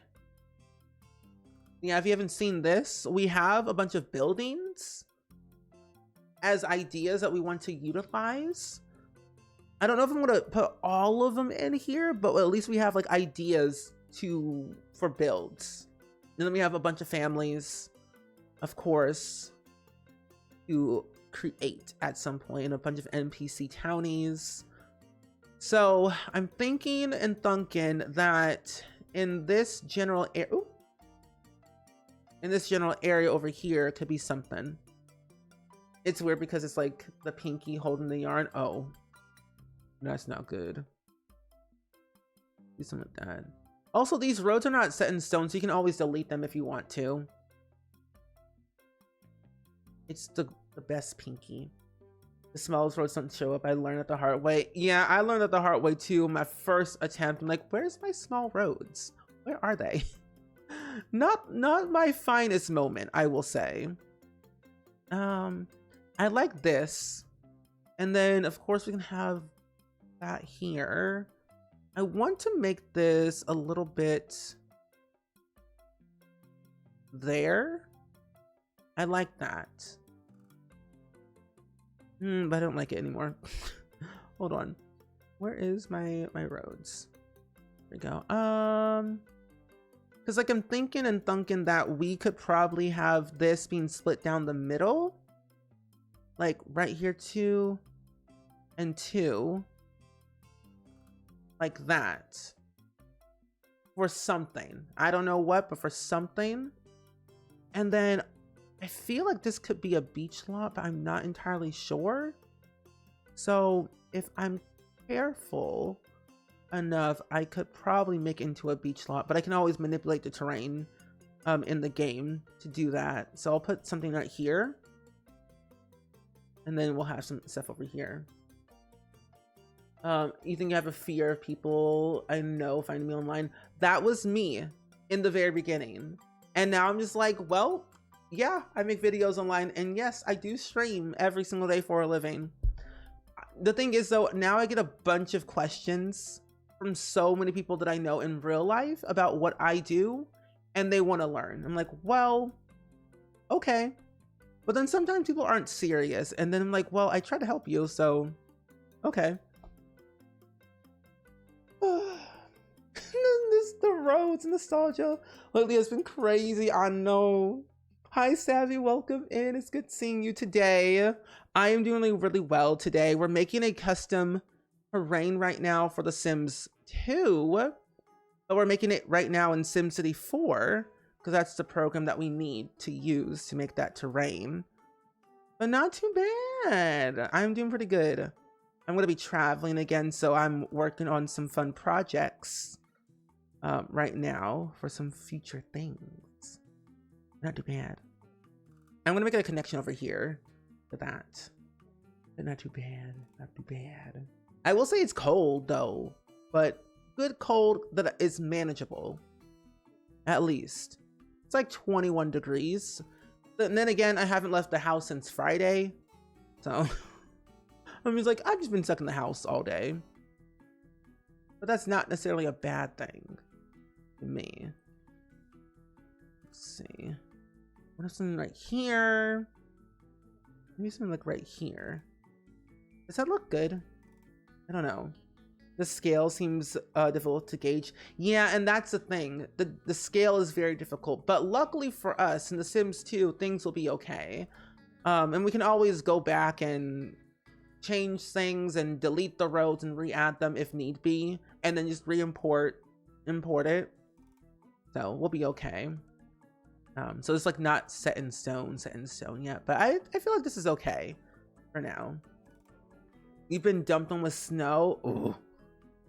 Yeah, if you haven't seen this, we have a bunch of buildings as ideas that we want to utilize. I don't know if I'm gonna put all of them in here, but at least we have like ideas for builds. And then we have a bunch of families, of course, to create at some point, and a bunch of NPC townies. So I'm thinking and thinking that in this general area over here could be something. It's weird because it's like the pinky holding the yarn. Oh, that's not good. Do something like that. Also, these roads are not set in stone, so you can always delete them if you want to. It's the best pinky. The smallest roads don't show up. I learned it the hard way. Yeah, I learned it the hard way too. My first attempt, I'm like, where's my small roads? Where are they? Not my finest moment, I will say. I like this. And then, of course, we can have that here. I want to make this a little bit there. I like that. But I don't like it anymore. Hold on. Where is my roads? There we go. Because like I'm thinking and thinking that we could probably have this being split down the middle. Like right here, 2 and 2. Like that. For something. I don't know what, but for something. And then I feel like this could be a beach lot, but I'm not entirely sure. So if I'm careful enough, I could probably make it into a beach lot, but I can always manipulate the terrain in the game to do that. So I'll put something right here. And then we'll have some stuff over here. You think you have a fear of people I know finding me online? That was me in the very beginning. And now I'm just like, well, yeah, I make videos online, and yes, I do stream every single day for a living. The thing is though, now I get a bunch of questions from so many people that I know in real life about what I do, and they want to learn. I'm like, well, okay. But then sometimes people aren't serious, and then I'm like, well, I try to help you, so okay. The roads, nostalgia lately has been crazy. I know. Hi Savvy, welcome in. It's good seeing you today. I am doing really well today. We're making a custom terrain right now for The Sims 2, but we're making it right now in SimCity 4 because that's the program that we need to use to make that terrain. But not too bad. I'm doing pretty good. I'm going to be traveling again, so I'm working on some fun projects right now for some future things. Not too bad. I'm going to make a connection over here to that. But not too bad. Not too bad. I will say it's cold though, but good cold that is manageable. At least. It's like 21 degrees. And then again, I haven't left the house since Friday. So I'm just like, I've just been stuck in the house all day. But that's not necessarily a bad thing to me. Let's see. What is something right here? Maybe something like right here. Does that look good? I don't know. The scale seems difficult to gauge. Yeah, and that's the thing. The scale is very difficult. But luckily for us, in The Sims 2, things will be okay. And we can always go back and change things and delete the roads and re-add them if need be. And then just import it. So we'll be okay. So it's like not set in stone yet. But I feel like this is okay for now. You've been dumped on with snow. Ooh.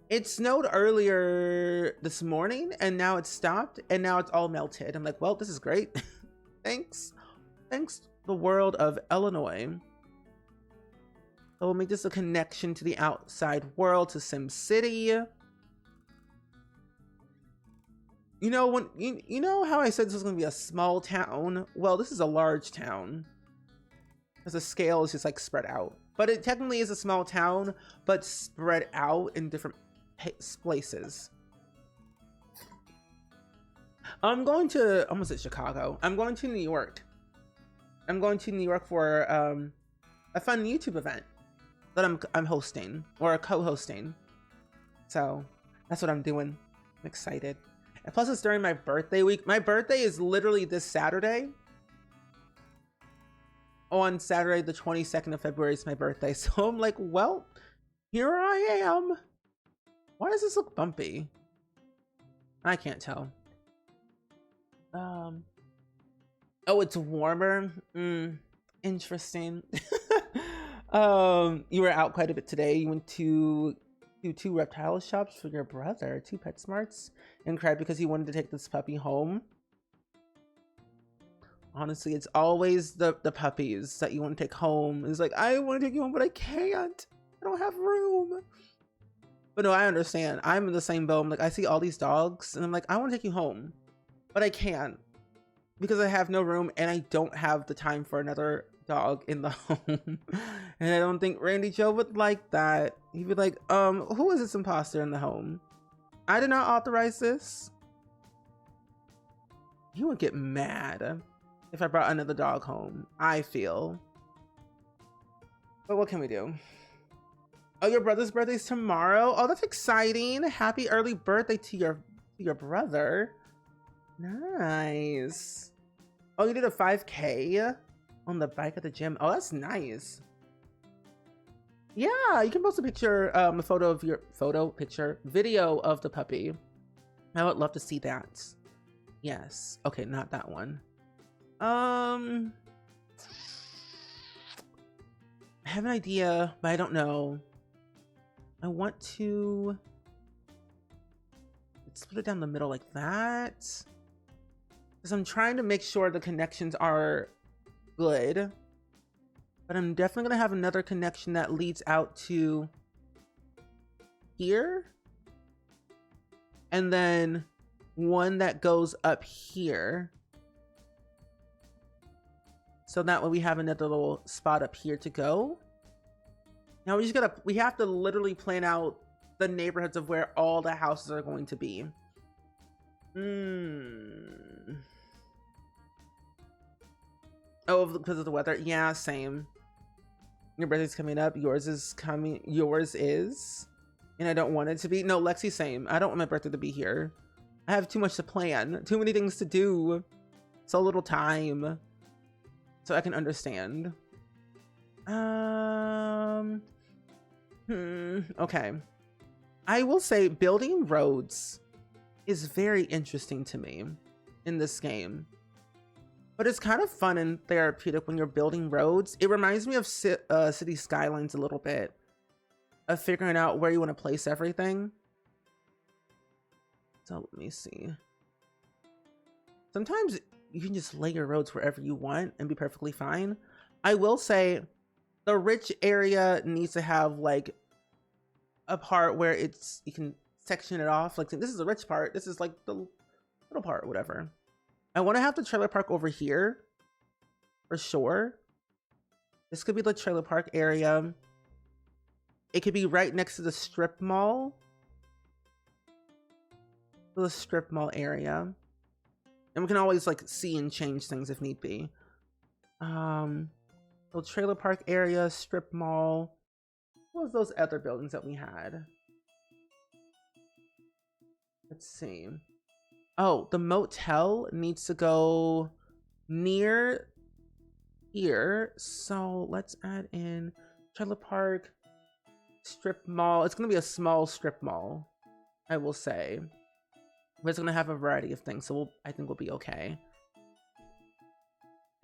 It snowed earlier this morning and now it's stopped and now it's all melted. I'm like, well, this is great. Thanks the world of Illinois. So we'll make this a connection to the outside world, to SimCity. You know, when you know how I said this was going to be a small town? Well, this is a large town because the scale is just like spread out. But it technically is a small town, but spread out in different places. I'm going to, I almost said Chicago. I'm going to New York. I'm going to New York for a fun YouTube event that I'm hosting or co-hosting. So that's what I'm doing. I'm excited. And plus it's during my birthday week. My birthday is literally this Saturday. On Saturday, the 22nd of February is my birthday. So I'm like, well, here I am. Why does this look bumpy? I can't tell. Oh, it's warmer. Interesting. You were out quite a bit today. You went to two reptile shops for your brother, 2 PetSmarts, and cried because he wanted to take this puppy home. Honestly, it's always the puppies that you want to take home. It's like, I want to take you home, but I can't. I don't have room. But no, I understand. I'm in the same boat. I'm like, I see all these dogs, and I'm like, I want to take you home, but I can't because I have no room, and I don't have the time for another dog in the home. And I don't think Randy Joe would like that. He'd be like, who is this imposter in the home? I did not authorize this. He would get mad if I brought another dog home, I feel. But what can we do? Oh, your brother's birthday's tomorrow? Oh, that's exciting. Happy early birthday to your brother. Nice. Oh, you did a 5K on the bike at the gym. Oh, that's nice. Yeah, you can post a picture, a photo of your video of the puppy. I would love to see that. Yes. Okay, not that one. I have an idea, but I don't know. I want to split it down the middle like that. Because I'm trying to make sure the connections are good. But I'm definitely going to have another connection that leads out to here. And then one that goes up here. So that way we have another little spot up here to go. Now we have to literally plan out the neighborhoods of where all the houses are going to be. Oh, because of the weather? Yeah, same. Your birthday's coming up. Yours is. And I don't want it to be. No, Lexi, same. I don't want my birthday to be here. I have too much to plan. Too many things to do. So little time. So I can understand. Okay. I will say building roads is very interesting to me in this game. But it's kind of fun and therapeutic when you're building roads. It reminds me of City Skylines a little bit. Of figuring out where you want to place everything. So let me see. Sometimes you can just lay your roads wherever you want and be perfectly fine. I will say the rich area needs to have like a part where you can section it off. Like this is the rich part. This is like the little part, whatever. I want to have the trailer park over here for sure. This could be the trailer park area. It could be right next to the strip mall. The strip mall area. And we can always like see and change things if need be. So trailer park area, strip mall. What was those other buildings that we had? Let's see. Oh, the motel needs to go near here. So let's add in trailer park, strip mall. It's going to be a small strip mall, I will say. But it's going to have a variety of things. So I think we'll be okay.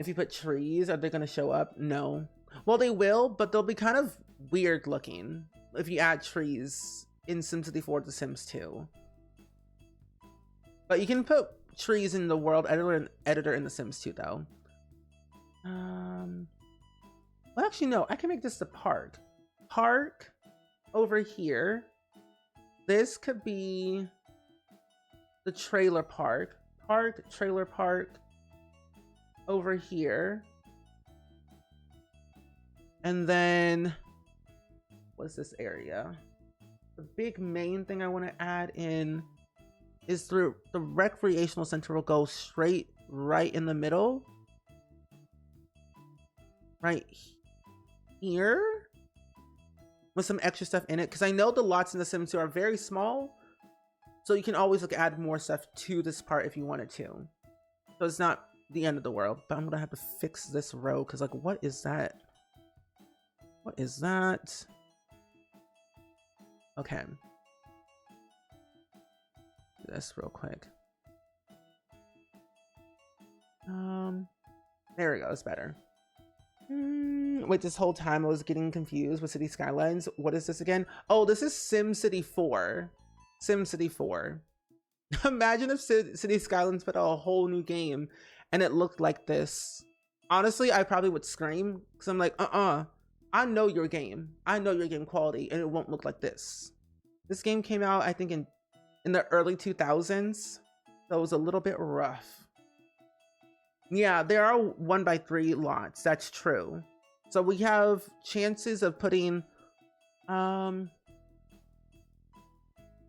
If you put trees, are they going to show up? No. Well, they will, but they'll be kind of weird looking if you add trees in SimCity 4 to Sims 2. But you can put trees in the world editor in the Sims 2, though. Well, actually, no. I can make this the park. Park over here. This could be the trailer park. Park, trailer park over here. And then, what's this area? The big main thing I want to add in is through the recreational center will go straight right in the middle. Right here. With some extra stuff in it. Because I know the lots in the Sims 2 are very small. So you can always like add more stuff to this part if you wanted to. So it's not the end of the world. But I'm going to have to fix this row. Because like, what is that? What is that? Okay. Do this real quick. There we go. It's better. Wait, this whole time I was getting confused with City Skylines. What is this again? Oh, this is SimCity 4. SimCity 4. Imagine if City Skylines put out a whole new game and it looked like this. Honestly, I probably would scream because I'm like, I know your game. I know your game quality and it won't look like this. This game came out, I think, in the early 2000s. So it was a little bit rough. Yeah, there are 1x3 lots. That's true. So we have chances of putting, so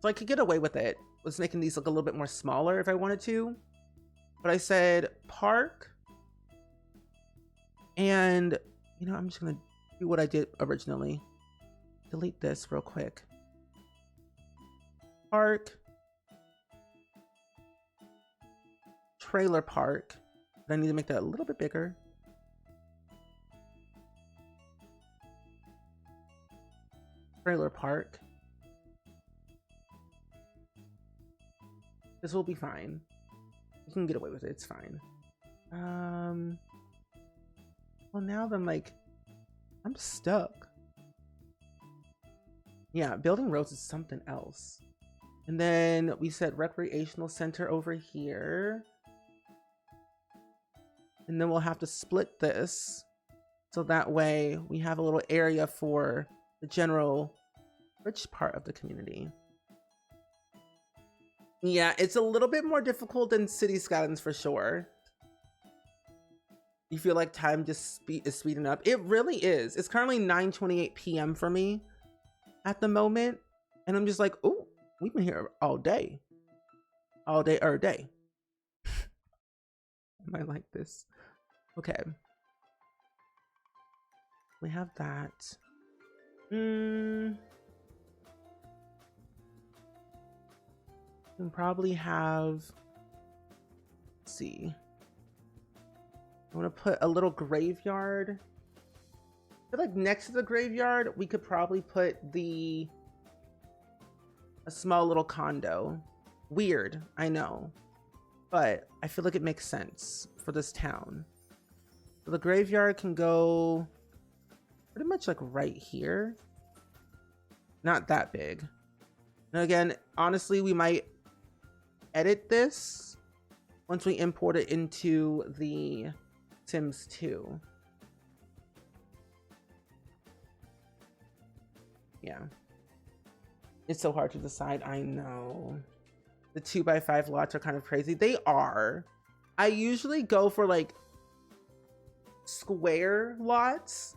I could get away with it. Was making these look a little bit more smaller if I wanted to. But I said park. And, you know, I'm just going to do what I did originally. Delete this real quick. Park. Trailer park. But I need to make that a little bit bigger. Trailer park. This will be fine. You can get away with it. It's fine. Well, now then, like, I'm stuck. Yeah, building roads is something else. And then we said recreational center over here. And then we'll have to split this. So that way we have a little area for the general rich part of the community. Yeah, it's a little bit more difficult than City Skylines for sure. You feel like time just is speeding up. It really is. It's currently 9:28 p.m. for me at the moment. And I'm just like, oh, we've been here all day. All day, every day. I like this. Okay. We have that. We can probably have, let's see. I'm gonna put a little graveyard. I feel like next to the graveyard, we could probably put a small little condo. Weird, I know, but I feel like it makes sense for this town. So the graveyard can go pretty much like right here. Not that big. And again, honestly, we might edit this once we import it into the Sims 2. Yeah. It's so hard to decide. I know. The 2x5 lots are kind of crazy. They are. I usually go for like square lots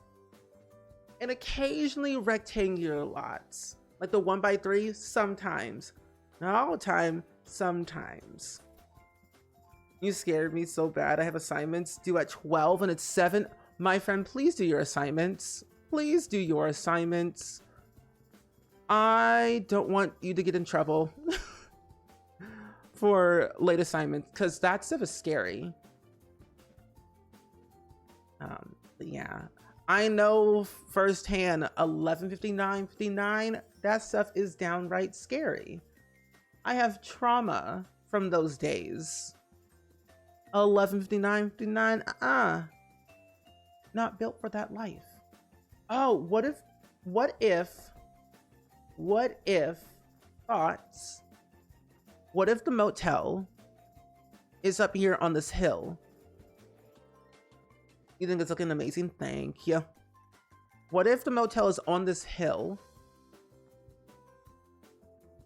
and occasionally rectangular lots. Like the 1x3 sometimes. Not all the time, sometimes. You scared me so bad. I have assignments due at 12 and it's 7. My friend, please do your assignments. Please do your assignments. I don't want you to get in trouble for late assignments because that stuff is scary. But yeah, I know firsthand 11:59:59. That stuff is downright scary. I have trauma from those days. 11:59:59. Not built for that life. Oh, what if thoughts? What if the motel is up here on this hill? You think it's looking amazing? Thank you. What if the motel is on this hill?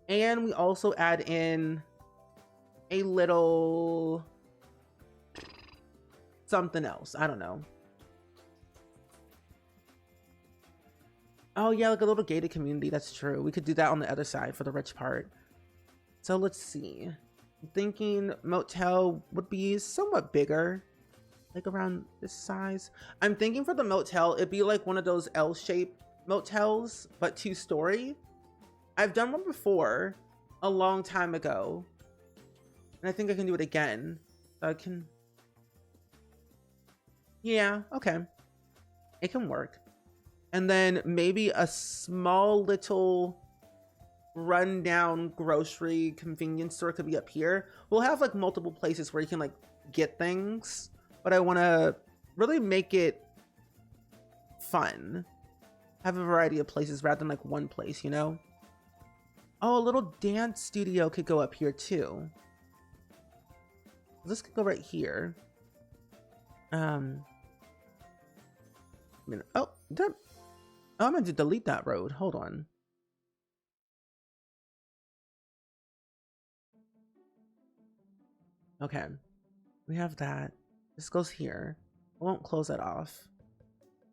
And we also add in a little something else. I don't know. Oh yeah, like a little gated community. That's true. We could do that on the other side for the rich part. So let's see. I'm thinking motel would be somewhat bigger, like around this size. I'm thinking for the motel, it'd be like one of those L-shaped motels, but 2-story. I've done one before a long time ago, and I think I can do it again. So I can. Yeah, okay. It can work. And then maybe a small little rundown grocery convenience store could be up here. We'll have like multiple places where you can like get things, but I want to really make it fun. Have a variety of places rather than like one place, you know? Oh, a little dance studio could go up here too. This could go right here. I'm going to delete that road. Hold on. Okay. We have that. This goes here. I won't close that off.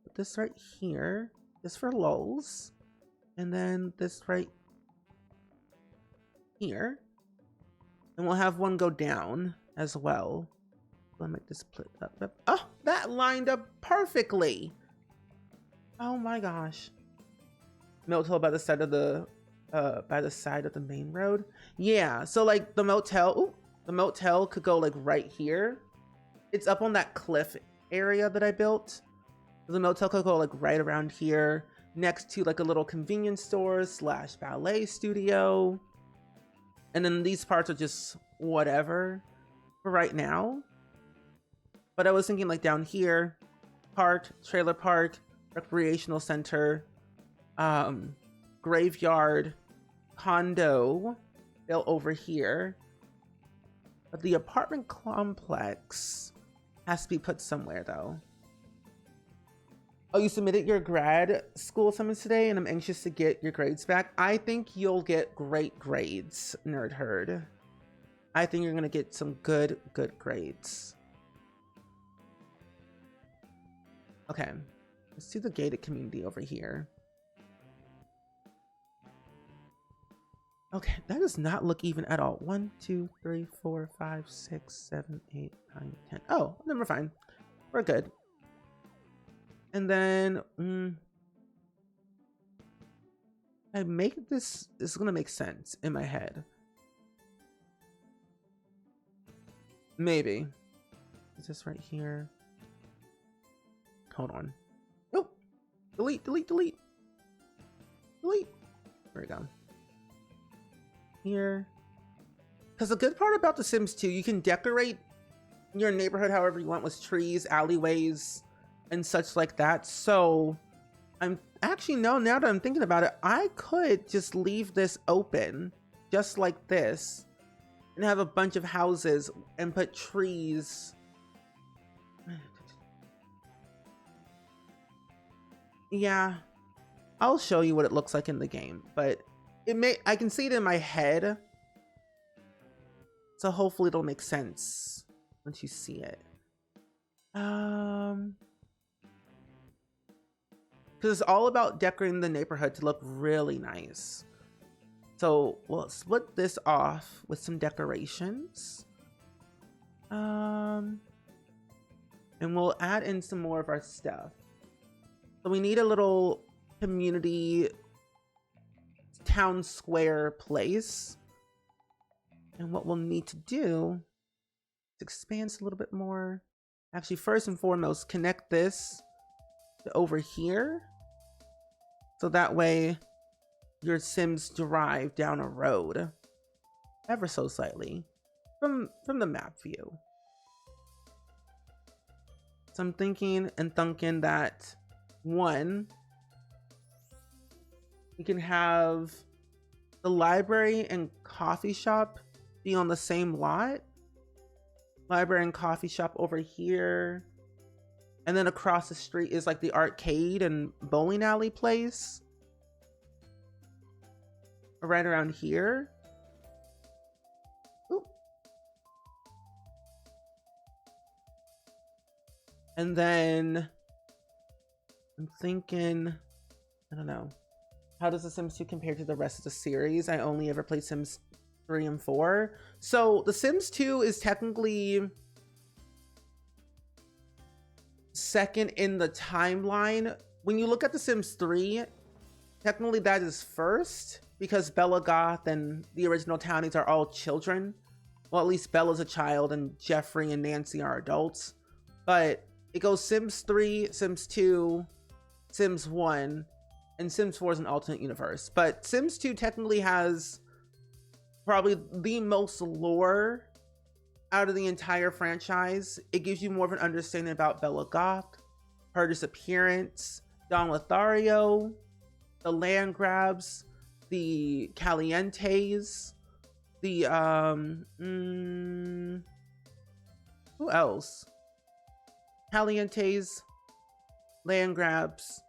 Put this right here. This for lulz. And then this right here. And we'll have one go down as well. Let me make this split up. Oh, that lined up perfectly. Oh my gosh. Motel by the side of the main road. Yeah, so like the motel, the motel could go like right here. It's up on that cliff area that I built. The motel could go like right around here, next to like a little convenience store / ballet studio. And then these parts are just whatever for right now. But I was thinking like down here, park, trailer park, recreational center, graveyard, condo built over here. But the apartment complex has to be put somewhere though. Oh, you submitted your grad school summons today and I'm anxious to get your grades back. I think you'll get great grades, Nerd Herd. I think you're gonna get some good grades. Okay, let's do the gated community over here. Okay, that does not look even at all. 1, 2, 3, 4, 5, 6, 7, 8, 9, 10. Oh, then we're fine. We're good. And then I make this is gonna make sense in my head. Maybe. Is this right here? Hold on. Oh, delete. There we go. Here. Because the good part about The Sims 2, you can decorate your neighborhood however you want with trees, alleyways, and such like that. So I'm actually, no, now that I'm thinking about it, I could just leave this open just like this and have a bunch of houses and put trees. Yeah, I'll show you what it looks like in the game, but I can see it in my head. So hopefully it'll make sense once you see it. Because it's all about decorating the neighborhood to look really nice. So we'll split this off with some decorations. And we'll add in some more of our stuff. So we need a little community town square place. And what we'll need to do is expand a little bit more. Actually, first and foremost, connect this to over here. So that way your Sims drive down a road ever so slightly from the map view. So I'm thinking that one, we can have the library and coffee shop be on the same lot. Library and coffee shop over here. And then across the street is like the arcade and bowling alley place. Right around here. Ooh. And then I'm thinking, I don't know. How does The Sims 2 compare to the rest of the series? I only ever played Sims 3 and 4. So The Sims 2 is technically second in the timeline. When you look at The Sims 3, technically that is first because Bella Goth and the original townies are all children. Well, at least Bella's a child and Jeffrey and Nancy are adults. But it goes Sims 3, Sims 2, Sims 1, and Sims 4 is an alternate universe. But Sims 2 technically has probably the most lore out of the entire franchise. It gives you more of an understanding about Bella Goth, her disappearance, Don Lothario, the land grabs, the Calientes, the who else? Calientes, land grabs,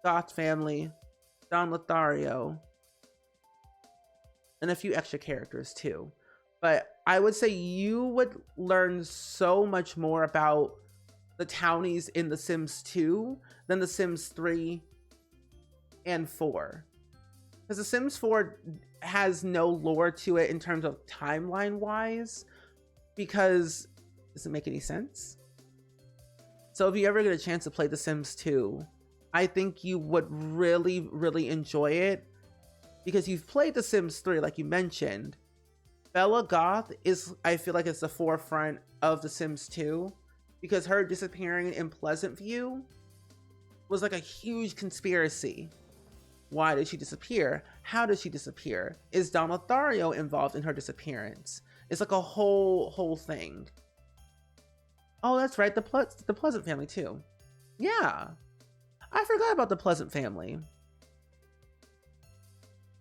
Goth family, Don Lothario, and a few extra characters too. But I would say you would learn so much more about the townies in The Sims 2 than The Sims 3 and 4. Because The Sims 4 has no lore to it in terms of timeline wise, because does it make any sense? So if you ever get a chance to play The Sims 2, I think you would really, really enjoy it, because you've played The Sims 3, like you mentioned. Bella Goth is, I feel like, it's the forefront of The Sims 2, because her disappearing in Pleasant View was like a huge conspiracy. Why did she disappear? How did she disappear? Is Don Lothario involved in her disappearance? It's like a whole thing. Oh, that's right, the Pleasant family too. Yeah, I forgot about the Pleasant family.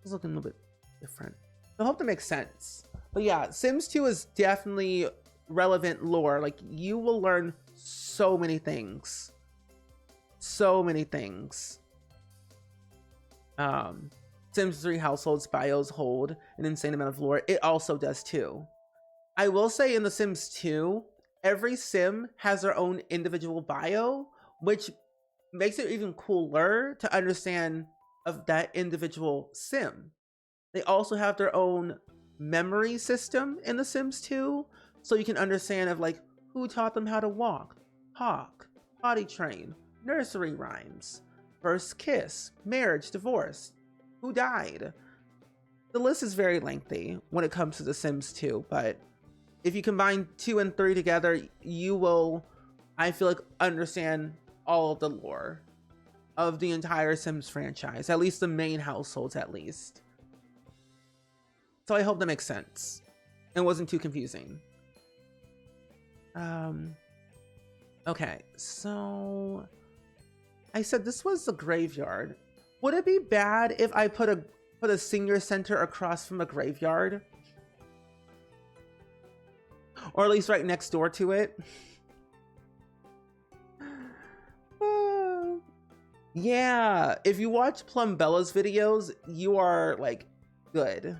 It's looking a little bit different. I hope that makes sense. But yeah, Sims 2 is definitely relevant lore. Like, you will learn so many things. So many things. Sims 3 households bios hold an insane amount of lore. It also does too. I will say in The Sims 2, every sim has their own individual bio, which makes it even cooler to understand of that individual sim. They also have their own memory system in The Sims 2, so you can understand of like who taught them how to walk, talk, potty train, nursery rhymes, first kiss, marriage, divorce, who died. The list is very lengthy when it comes to The Sims 2, but if you combine 2 and 3 together, you will, I feel like, understand all of the lore of the entire Sims franchise, at least the main households at least. So I hope that makes sense and wasn't too confusing. Okay, so I said this was the graveyard. Would it be bad if I put a senior center across from a graveyard? Or at least right next door to it? Yeah, if you watch Plumbella's videos, you are like good.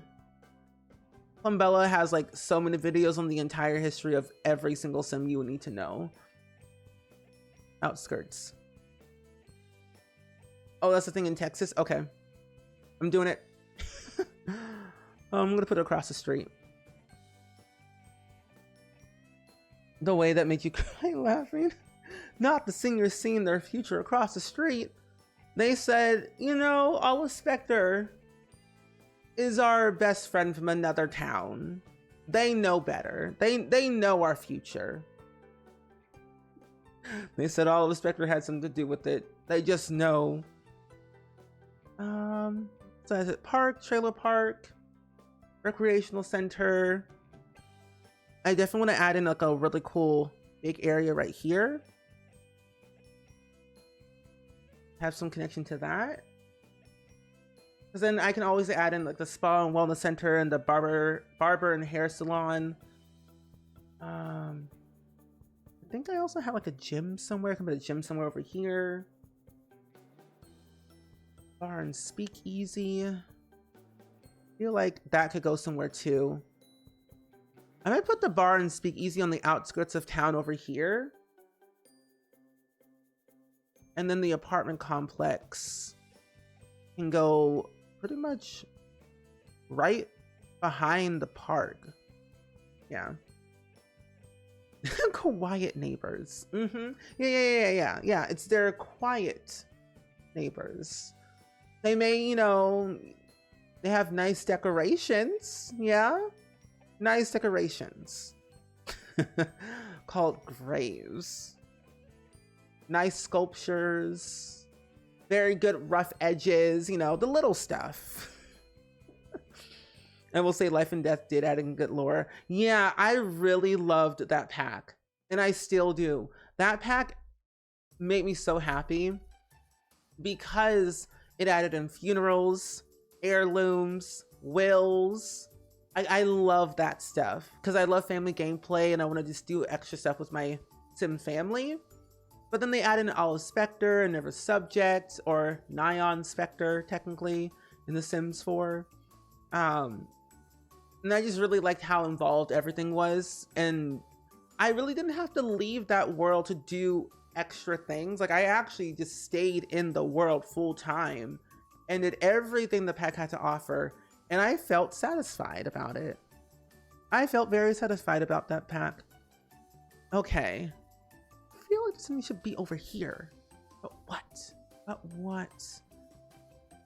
Plumbella has like so many videos on the entire history of every single sim you would need to know. Outskirts. Oh, that's the thing in Texas? Okay. I'm doing it. I'm gonna put it across the street. The way that made you cry laughing. Not the singers seeing their future across the street. They said, you know, Olive Spectre is our best friend from another town. They know better. They know our future. They said Olive Spectre had something to do with it. They just know. So is it park, trailer park, recreational center? I definitely want to add in like a really cool big area right here. Have some connection to that. Because then I can always add in like the spa and wellness center and the barber and hair salon. I think I also have like a gym somewhere. I can put a gym somewhere over here. Bar and speakeasy. I feel like that could go somewhere too. I might put the bar and speakeasy on the outskirts of town over here. And then the apartment complex can go pretty much right behind the park. Yeah. Quiet neighbors. Yeah. It's their quiet neighbors. They may, you know, they have nice decorations. Yeah. Nice decorations. Called graves. Nice sculptures. Very good rough edges, you know, the little stuff. And we'll say Life and Death did add in good lore. Yeah, I really loved that pack. And I still do. That pack made me so happy because it added in funerals, heirlooms, wills. I love that stuff because I love family gameplay and I want to just do extra stuff with my sim family. But then they add in Olive Spectre and Never Subject, or Nyan Spectre technically in The Sims 4. And I just really liked how involved everything was. And I really didn't have to leave that world to do extra things. Like, I actually just stayed in the world full time and did everything the pack had to offer. And I felt satisfied about it. I felt very satisfied about that pack. Okay. I feel like something should be over here. But what? But what?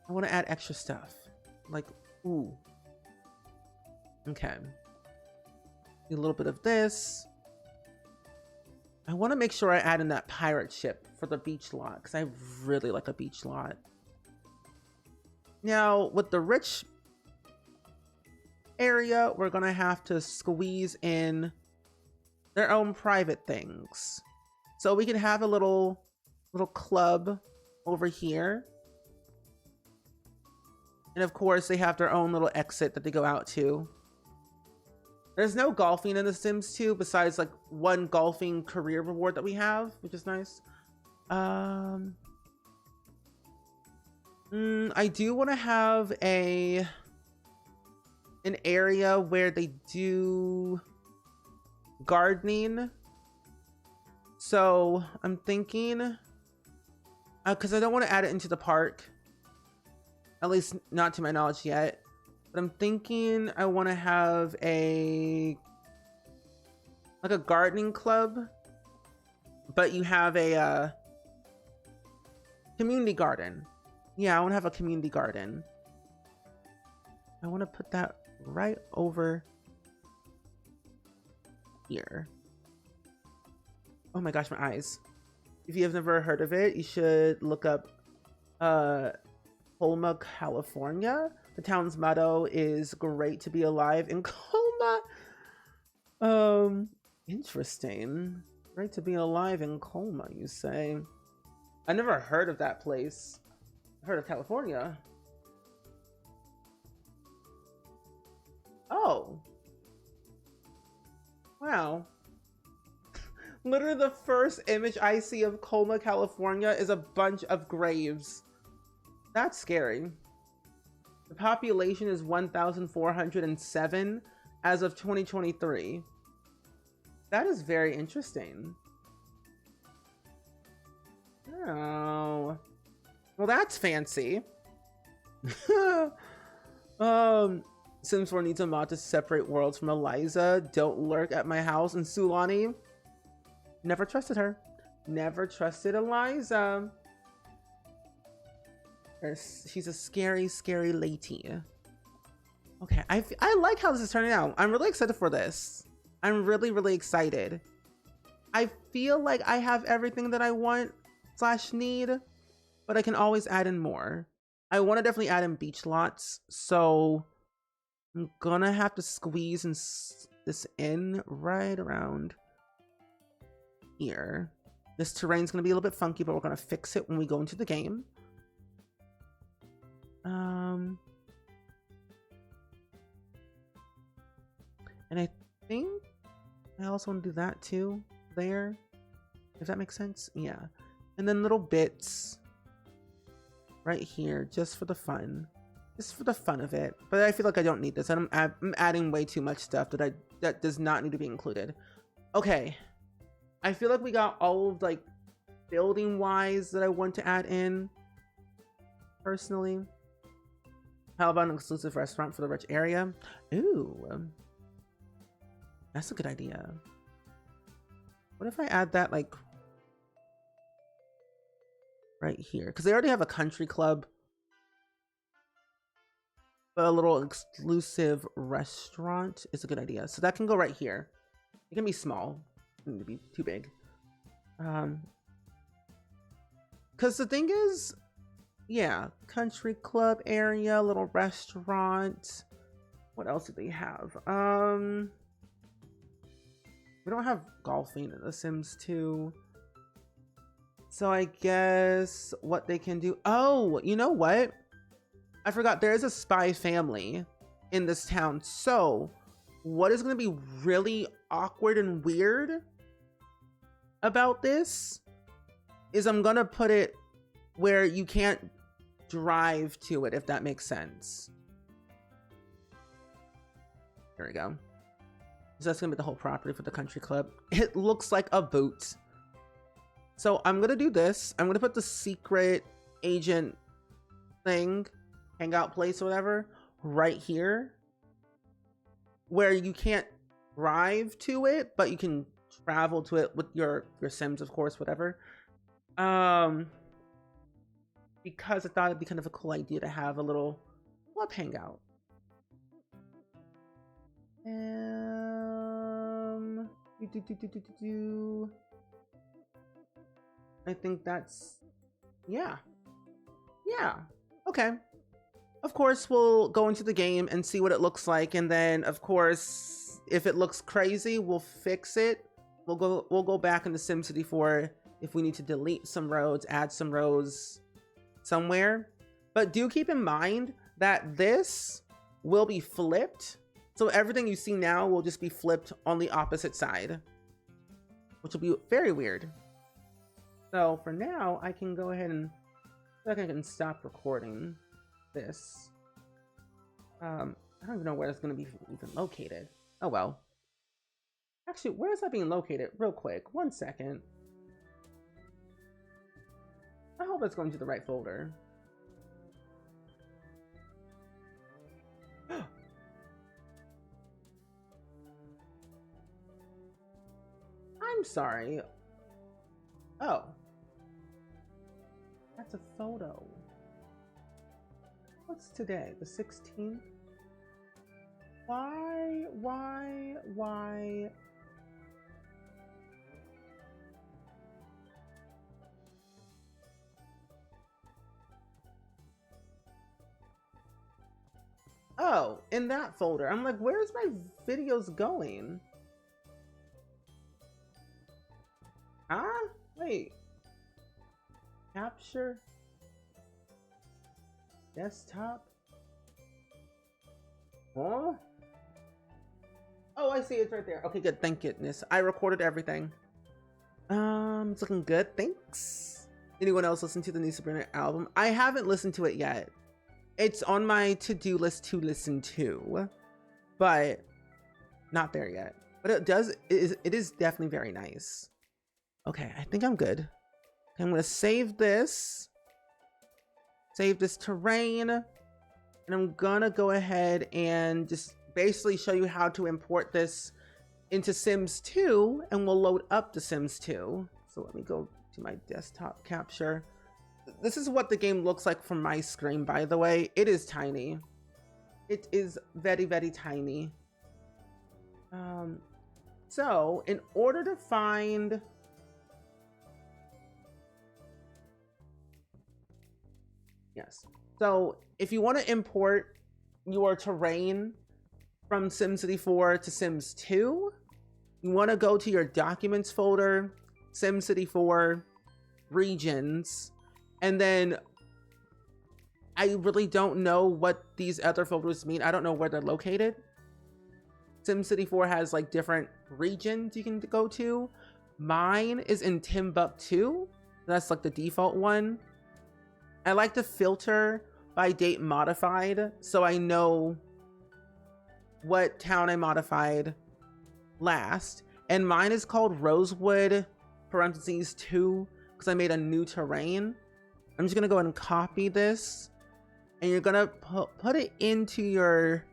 I want to add extra stuff. Like, ooh. Okay. A little bit of this. I want to make sure I add in that pirate ship for the beach lot, because I really like a beach lot. Now, with the rich area, we're going to have to squeeze in their own private things. So we can have a little club over here. And of course, they have their own little exit that they go out to. There's no golfing in The Sims 2 besides like one golfing career reward that we have, which is nice. I do want to have an area where they do gardening. So I'm thinking, because I don't want to add it into the park, at least not to my knowledge yet. But I'm thinking I want to have a gardening club, but you have a community garden. Yeah, I want to have a community garden. I want to put that right over here. Oh my gosh, my eyes. If you have never heard of it, you should look up Colma, California. The town's motto is "Great to be alive in Colma." Interesting. Great to be alive in Colma, you say? I never heard of that place. I've heard of California. Oh. Wow. Literally the first image I see of Colma, California is a bunch of graves. That's scary. The population is 1,407 as of 2023. That is very interesting. Oh. Well, that's fancy. Sims 4 needs a mod to separate worlds from Eliza. Don't lurk at my house. And Sulani. Never trusted her. Never trusted Eliza. She's a scary, scary lady. Okay, I like how this is turning out. I'm really excited for this. I'm really, really excited. I feel like I have everything that I want / need, but I can always add in more. I want to definitely add in beach lots, so I'm gonna have to squeeze this in right around here. This terrain's gonna be a little bit funky, but we're gonna fix it when we go into the game. And I think I also want to do that too there, if that makes sense. Yeah. And then little bits right here just for the fun, of it. But I feel like I don't need this. I'm adding way too much stuff that does not need to be included. Okay, I feel like we got all of like building wise that I want to add in personally. How about an exclusive restaurant for the rich area? Ooh, that's a good idea. What if I add that like right here? Because they already have a country club, but a little exclusive restaurant is a good idea. So that can go right here. It can be small. It doesn't need to be too big. Because the thing is, yeah, country club area, little restaurant. What else do they have? We don't have golfing in The Sims 2. So I guess what they can do... Oh, you know what? I forgot. There is a spy family in this town. So what is going to be really awkward and weird about this is I'm going to put it where you can't drive to it, if that makes sense. There we go. So that's gonna be the whole property for the country club. It looks like a boot. So I'm gonna do this. I'm gonna put the secret agent thing, hangout place or whatever, right here, where you can't drive to it, but you can travel to it with your Sims, of course, whatever. Because I thought it'd be kind of a cool idea to have a little club hangout. I think that's, yeah. Okay. Of course, we'll go into the game and see what it looks like, and then, of course, if it looks crazy, we'll fix it. We'll go back into SimCity 4 if we need to delete some roads, add some roads somewhere. But do keep in mind that this will be flipped. So everything you see now will just be flipped on the opposite side, which will be very weird. So for now, I can go ahead and I can stop recording this. I don't even know where it's going to be even located. Oh well. Actually, where is that being located? Real quick, 1 second. I hope it's going to the right folder. I'm sorry. Oh. That's a photo. What's today? The 16th? Why? Oh, in that folder. I'm like, where's my videos going? Huh? Wait. Capture? Desktop? Huh? Oh, I see. It's right there. Okay, good. Thank goodness. I recorded everything. It's looking good. Thanks. Anyone else listen to the new Sabrina album? I haven't listened to it yet. It's on my to-do list to listen to, but not there yet. But it is definitely very nice. Okay, I think I'm good. I'm gonna save this terrain, and I'm gonna go ahead and just basically show you how to import this into Sims 2, and we'll load up the Sims 2. So let me go to my desktop capture. This is what the game looks like from my screen, by the way. It is tiny. It is very, very tiny. So in order to find... Yes. So if you want to import your terrain from SimCity 4 to Sims 2, you want to go to your Documents folder, SimCity 4, Regions, and then I really don't know what these other folders mean. I don't know where they're located. SimCity 4 has like different regions you can go to. Mine is in Timbuktu. That's like the default one. I like to filter by date modified, so I know what town I modified last. And mine is called Rosewood, parentheses 2, because I made a new terrain. I'm just gonna go ahead and copy this, and you're gonna put it into your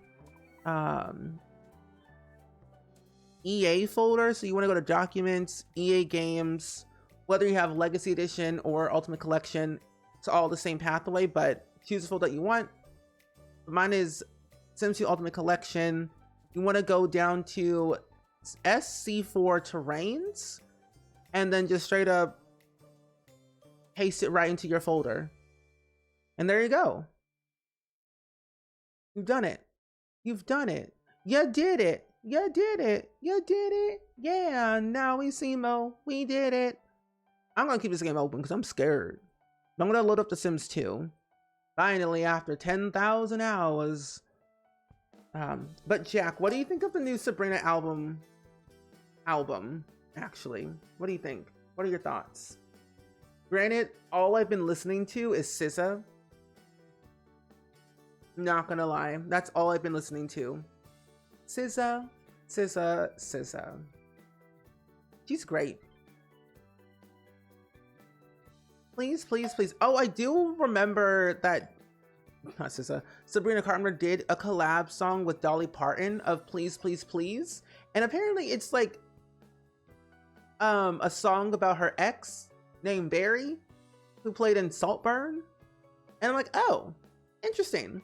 EA folder. So you want to go to Documents, EA Games, whether you have Legacy Edition or Ultimate Collection. It's all the same pathway, but choose the folder that you want. Mine is Sims 2 Ultimate Collection. You want to go down to SC4 Terrains, and then just straight up paste it right into your folder. And there you go. You've done it. You've done it. You did it. You did it. You did it. Yeah, now we see Mo. We did it. I'm going to keep this game open because I'm scared. I'm going to load up The Sims 2. Finally, after 10,000 hours. But Jack, what do you think of the new Sabrina album? Actually. What do you think? What are your thoughts? Granted, all I've been listening to is SZA. Not gonna lie. That's all I've been listening to. SZA. She's great. Please, please, please. Oh, I do remember that, not SZA, Sabrina Carpenter did a collab song with Dolly Parton of Please, Please, Please. And apparently it's like a song about her ex named Barry, who played in Saltburn. And I'm like, oh, interesting.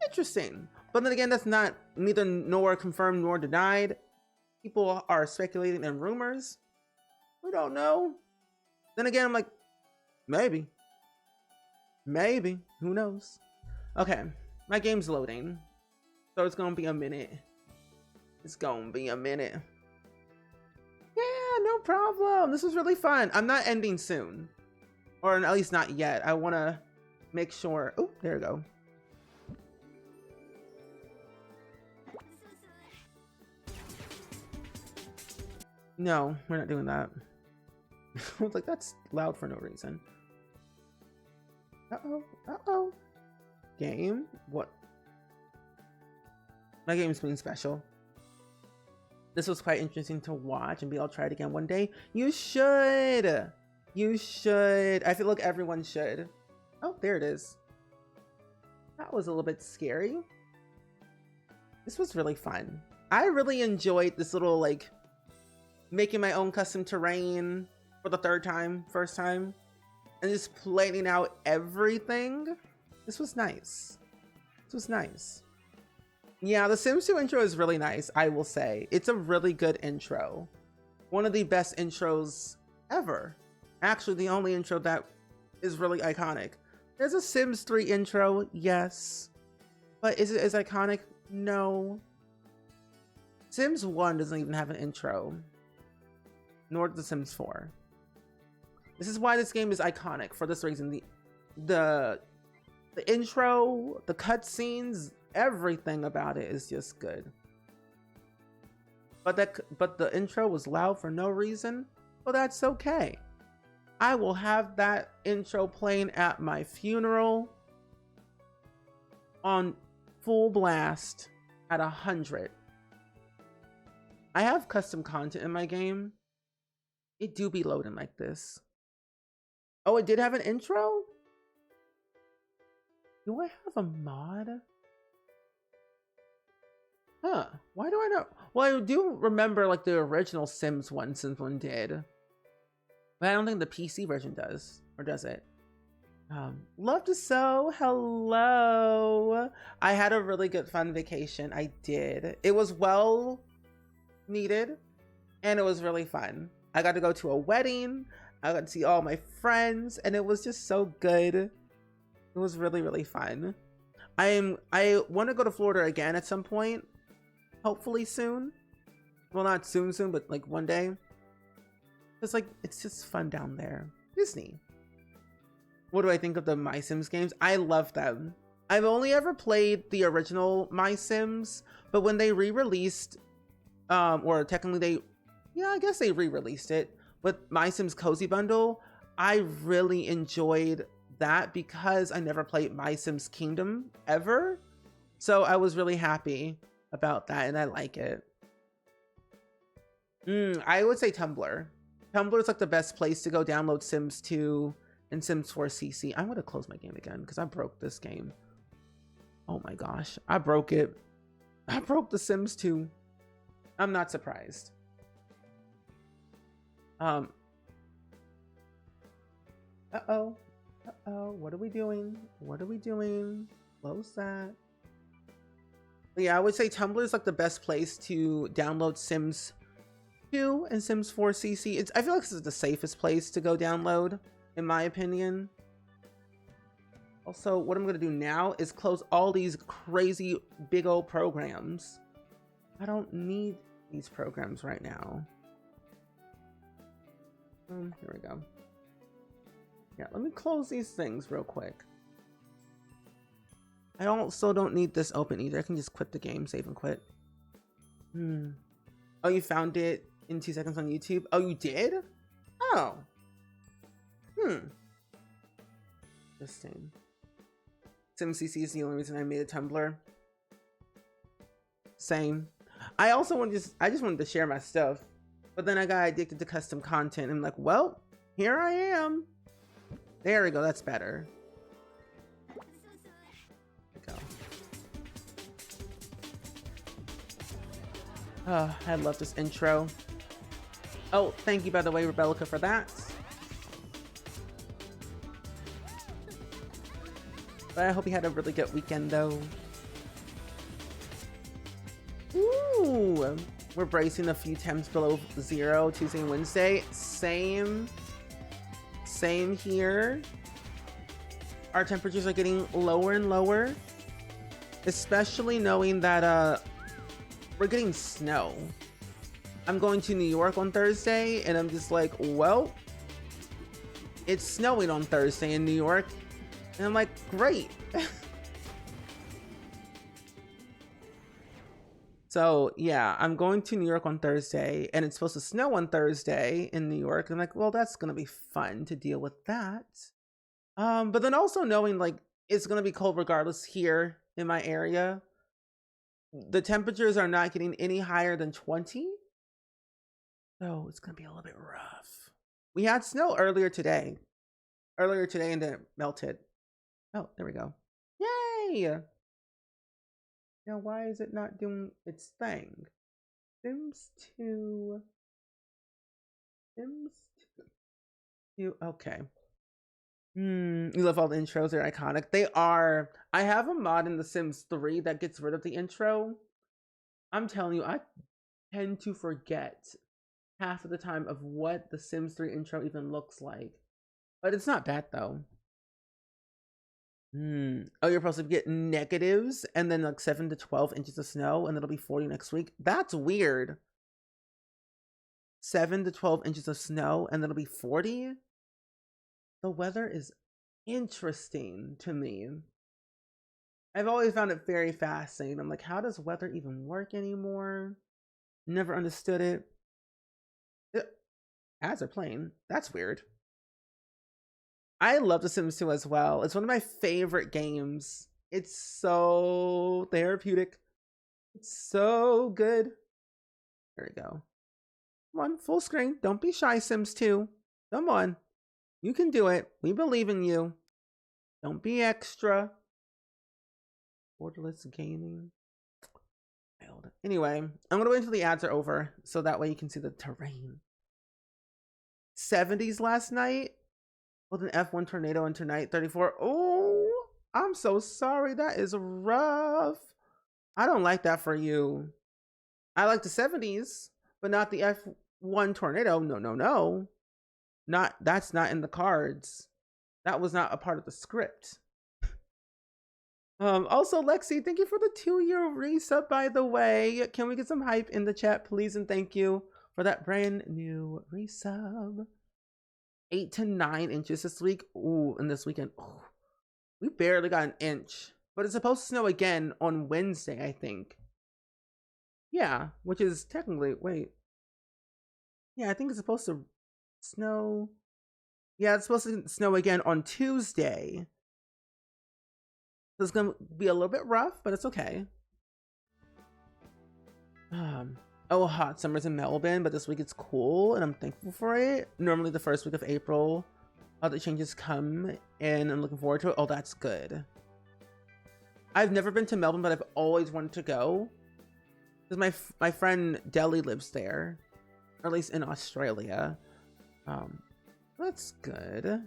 Interesting. But then again, that's not neither nor confirmed nor denied. People are speculating and rumors. We don't know. Then again, I'm like, maybe. Maybe. Who knows? Okay. My game's loading. So it's gonna be a minute. It's gonna be a minute. Yeah, no problem. This was really fun. I'm not ending soon. Or at least not yet. I want to make sure. Oh, there we go. No, we're not doing that. I was like, that's loud for no reason. Uh-oh. Uh-oh. Game? What? My game's being special. This was quite interesting to watch, and maybe I'll try it again one day. You should! You should. I feel like everyone should. Oh, there it is. That was a little bit scary. This was really fun. I really enjoyed this little, like, making my own custom terrain for the first time, and just planning out everything. This was nice. This was nice. Yeah, the Sims 2 intro is really nice, I will say. It's a really good intro. One of the best intros ever. Actually, the only intro that is really iconic. There's a Sims 3 intro, yes. But is it as iconic? No. Sims 1 doesn't even have an intro. Nor does The Sims 4. This is why this game is iconic, for this reason. The intro, the cutscenes, everything about it is just good. But the intro was loud for no reason. Well, that's okay. I will have that intro playing at my funeral on full blast at 100. I have custom content in my game. It do be loading like this. Oh, it did have an intro? Do I have a mod? Huh, why do I know? Well, I do remember like the original Sims 1 did. But I don't think the PC version does. Or does it? Love to sew. Hello. I had a really good fun vacation. I did. It was well needed. And it was really fun. I got to go to a wedding. I got to see all my friends. And it was just so good. It was really, really fun. I want to go to Florida again at some point. Hopefully soon. Well, not soon, but like one day. It's like, it's just fun down there. Disney. What do I think of the My Sims games? I love them. I've only ever played the original My Sims, but when they re-released, or technically I guess they re-released it with My Sims Cozy Bundle, I really enjoyed that because I never played My Sims Kingdom ever. So I was really happy about that, and I like it. I would say Tumblr. Tumblr is like the best place to go download Sims 2 and Sims 4 CC. I'm going to close my game again because I broke this game. Oh my gosh. I broke it. I broke the Sims 2. I'm not surprised. Uh-oh. Uh-oh. What are we doing? What are we doing? Close that. But yeah, I would say Tumblr is like the best place to download Sims 2 and Sims 4 CC. I feel like this is the safest place to go download, in my opinion. Also, what I'm going to do now is close all these crazy big old programs. I don't need these programs right now. Here we go. Yeah, let me close these things real quick. I also don't need this open either. I can just quit the game, save and quit. Oh, you found it in 2 seconds on YouTube? Oh, you did? Oh. Interesting. SimCC is the only reason I made a Tumblr. Same. I just wanted to share my stuff, but then I got addicted to custom content and I'm like, well, here I am. There we go. That's better. There we go. I love this intro. Oh, thank you, by the way, Rebellica, for that. But I hope you had a really good weekend, though. Ooh, we're bracing a few temps below zero Tuesday and Wednesday. Same here. Our temperatures are getting lower and lower, especially knowing that we're getting snow. I'm going to New York on Thursday, and I'm just like, well, it's snowing on Thursday in New York. And I'm like, great. So yeah, I'm going to New York on Thursday, and it's supposed to snow on Thursday in New York. And I'm like, well, that's gonna be fun to deal with that. But then also knowing like it's gonna be cold regardless here in my area. The temperatures are not getting any higher than 20. So it's gonna be a little bit rough. We had snow earlier today, and then it melted. Oh, there we go. Yay! Now, why is it not doing its thing? Sims 2. Okay. You love all the intros. They're iconic. They are. I have a mod in The Sims 3 that gets rid of the intro. I'm telling you, I tend to forget half of the time of what the Sims 3 intro even looks like. But it's not bad, though. Oh, you're supposed to get negatives and then like 7 to 12 inches of snow, and it'll be 40 next week. That's weird. 7 to 12 inches of snow and it'll be 40. The weather is interesting to me. I've always found it very fascinating. I'm like, how does weather even work anymore? Never understood it. Ads are playing. That's weird. I love The Sims 2 as well. It's one of my favorite games. It's so therapeutic. It's so good. There we go. Come on, full screen. Don't be shy, Sims 2. Come on. You can do it. We believe in you. Don't be extra. Borderless gaming. Anyway, I'm going to wait until the ads are over so that way you can see the terrain. 70s last night. With an F1 tornado and tonight 34. Oh, I'm so sorry. That is rough. I don't like that for you. I like the 70s, but not the F1 tornado. No. That's not in the cards. That was not a part of the script. Also, Lexi, thank you for the 2-year resub, by the way. Can we get some hype in the chat, please? And thank you for that brand new resub. 8 to 9 inches this week. Ooh, and this weekend. Ooh, we barely got an inch. But it's supposed to snow again on Wednesday, I think. Yeah, which is technically, wait. Yeah, I think it's supposed to snow. Yeah, it's supposed to snow again on Tuesday. So it's going to be a little bit rough, but it's okay. Oh, hot summers in Melbourne, but this week it's cool and I'm thankful for it. Normally the first week of April, all the changes come and I'm looking forward to it. Oh, that's good. I've never been to Melbourne, but I've always wanted to go because my friend Deli lives there, or at least in Australia. That's good.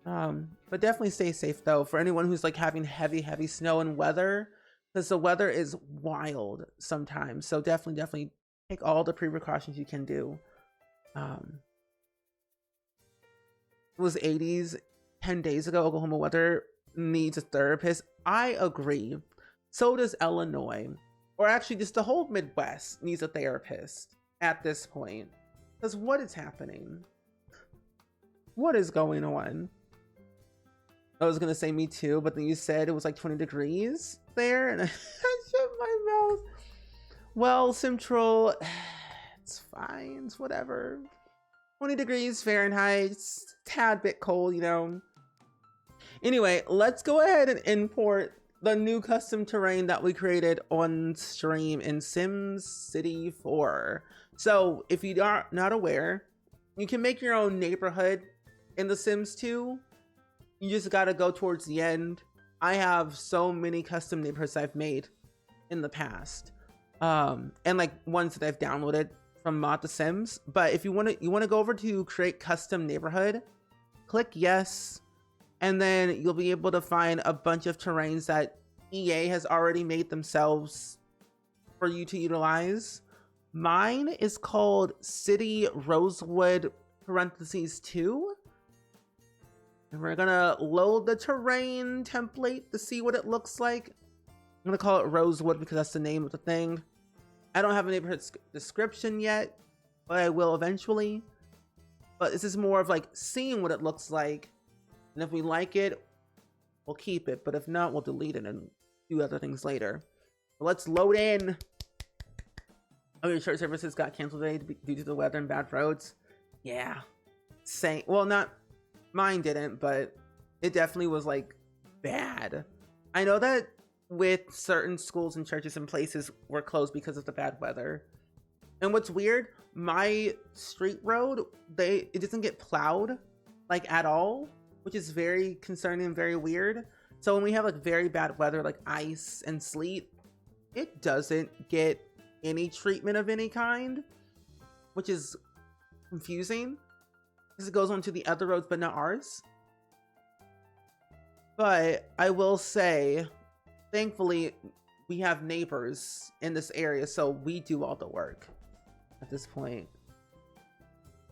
But definitely stay safe though for anyone who's like having heavy snow and weather. Because the weather is wild sometimes. So definitely take all the precautions you can do. It was 80s 10 days ago. Oklahoma weather needs a therapist. I agree. So does Illinois. Or actually just the whole Midwest needs a therapist at this point. Because what is happening? What is going on? I was going to say me too, but then you said it was like 20 degrees there, and I shut my mouth. Well, Central, it's fine, it's whatever. 20 degrees Fahrenheit, it's a tad bit cold, you know. Anyway, let's go ahead and import the new custom terrain that we created on stream in Sims City 4. So if you are not aware, you can make your own neighborhood in The Sims 2. You just gotta go towards the end. I have so many custom neighborhoods I've made in the past, and like ones that I've downloaded from Mod The Sims. But if you want to go over to create custom neighborhood, click yes, and then you'll be able to find a bunch of terrains that EA has already made themselves for you to utilize. Mine is called City Rosewood parentheses 2. And we're gonna load the terrain template to see what it looks like. I'm gonna call it Rosewood because that's the name of the thing. I don't have a neighborhood description yet, but I will eventually. But this is more of like seeing what it looks like. And if we like it, we'll keep it. But if not, we'll delete it and do other things later. But let's load in. Oh, your church services got canceled today due to the weather and bad roads. Yeah. Same. Well, not mine didn't, but it definitely was like bad. I know that with certain schools and churches and places were closed because of the bad weather. And what's weird, my street road, it doesn't get plowed like at all, which is very concerning and very weird. So when we have like very bad weather, like ice and sleet, it doesn't get any treatment of any kind, which is confusing because it goes on to the other roads but not ours. But I will say, thankfully, we have neighbors in this area, so we do all the work at this point.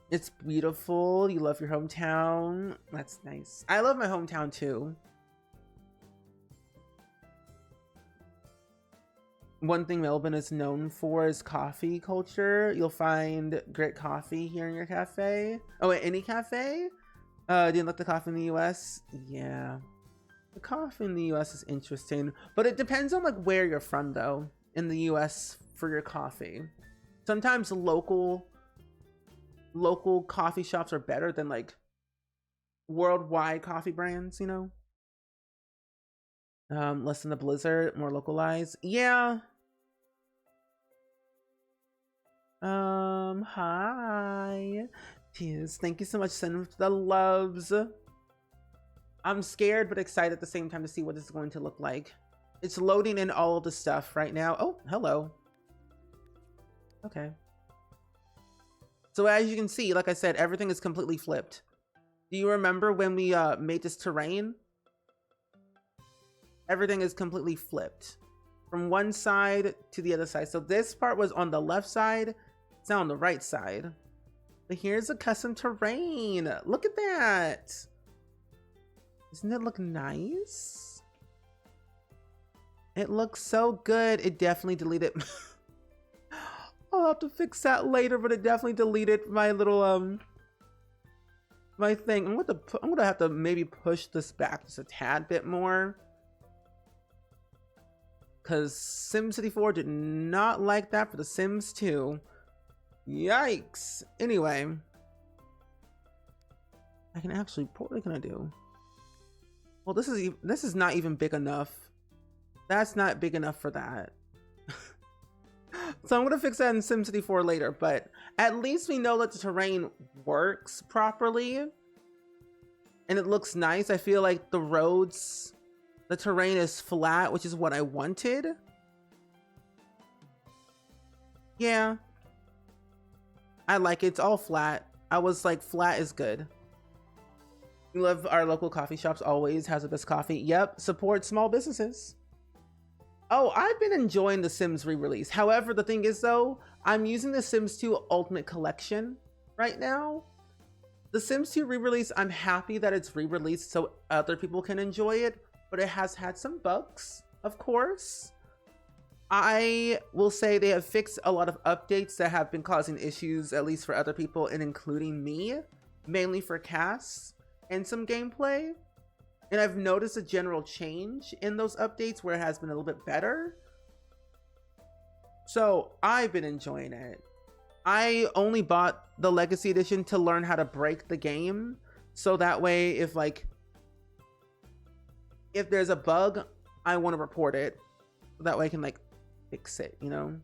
It's beautiful. You love your hometown. That's nice. I love my hometown too. One thing Melbourne is known for is coffee culture. You'll find great coffee here in your cafe. Oh, wait, any cafe? Didn't like the coffee in the US? Yeah. The coffee in the US is interesting, but it depends on like where you're from though in the US for your coffee. Sometimes local coffee shops are better than like worldwide coffee brands, you know? Less than the Blizzard, more localized. Yeah. Hi. Cheers. Thank you so much, sending the loves. I'm scared but excited at the same time to see what this is going to look like. It's loading in all of the stuff right now. Oh, hello. Okay. So as you can see, like I said, everything is completely flipped. Do you remember when we made this terrain? Everything is completely flipped from one side to the other side. So this part was on the left side. It's now on the right side. But here's a custom terrain. Look at that. Doesn't it look nice? It looks so good. It definitely deleted. I'll have to fix that later, but it definitely deleted my little my thing. I'm gonna have to maybe push this back just a tad bit more, because SimCity 4 did not like that for The Sims 2. Yikes. Anyway, I can actually, what are we gonna do? Well, this is not even big enough. That's not big enough for that. So I'm gonna fix that in SimCity 4 later, but at least we know that the terrain works properly and it looks nice. I feel like the roads, the terrain is flat, which is what I wanted. Yeah. I like it. It's all flat. I was like, flat is good. We love our local coffee shops, always has the best coffee. Yep. Support small businesses. Oh, I've been enjoying The Sims re-release. However, the thing is though, I'm using The Sims 2 Ultimate Collection right now. The Sims 2 re-release, I'm happy that it's re-released so other people can enjoy it, but it has had some bugs, of course. I will say they have fixed a lot of updates that have been causing issues, at least for other people, and including me, mainly for Cass and some gameplay. And I've noticed a general change in those updates where it has been a little bit better. So I've been enjoying it. I only bought the Legacy Edition to learn how to break the game. So that way, if there's a bug, I want to report it. That way I can like fix it, you know?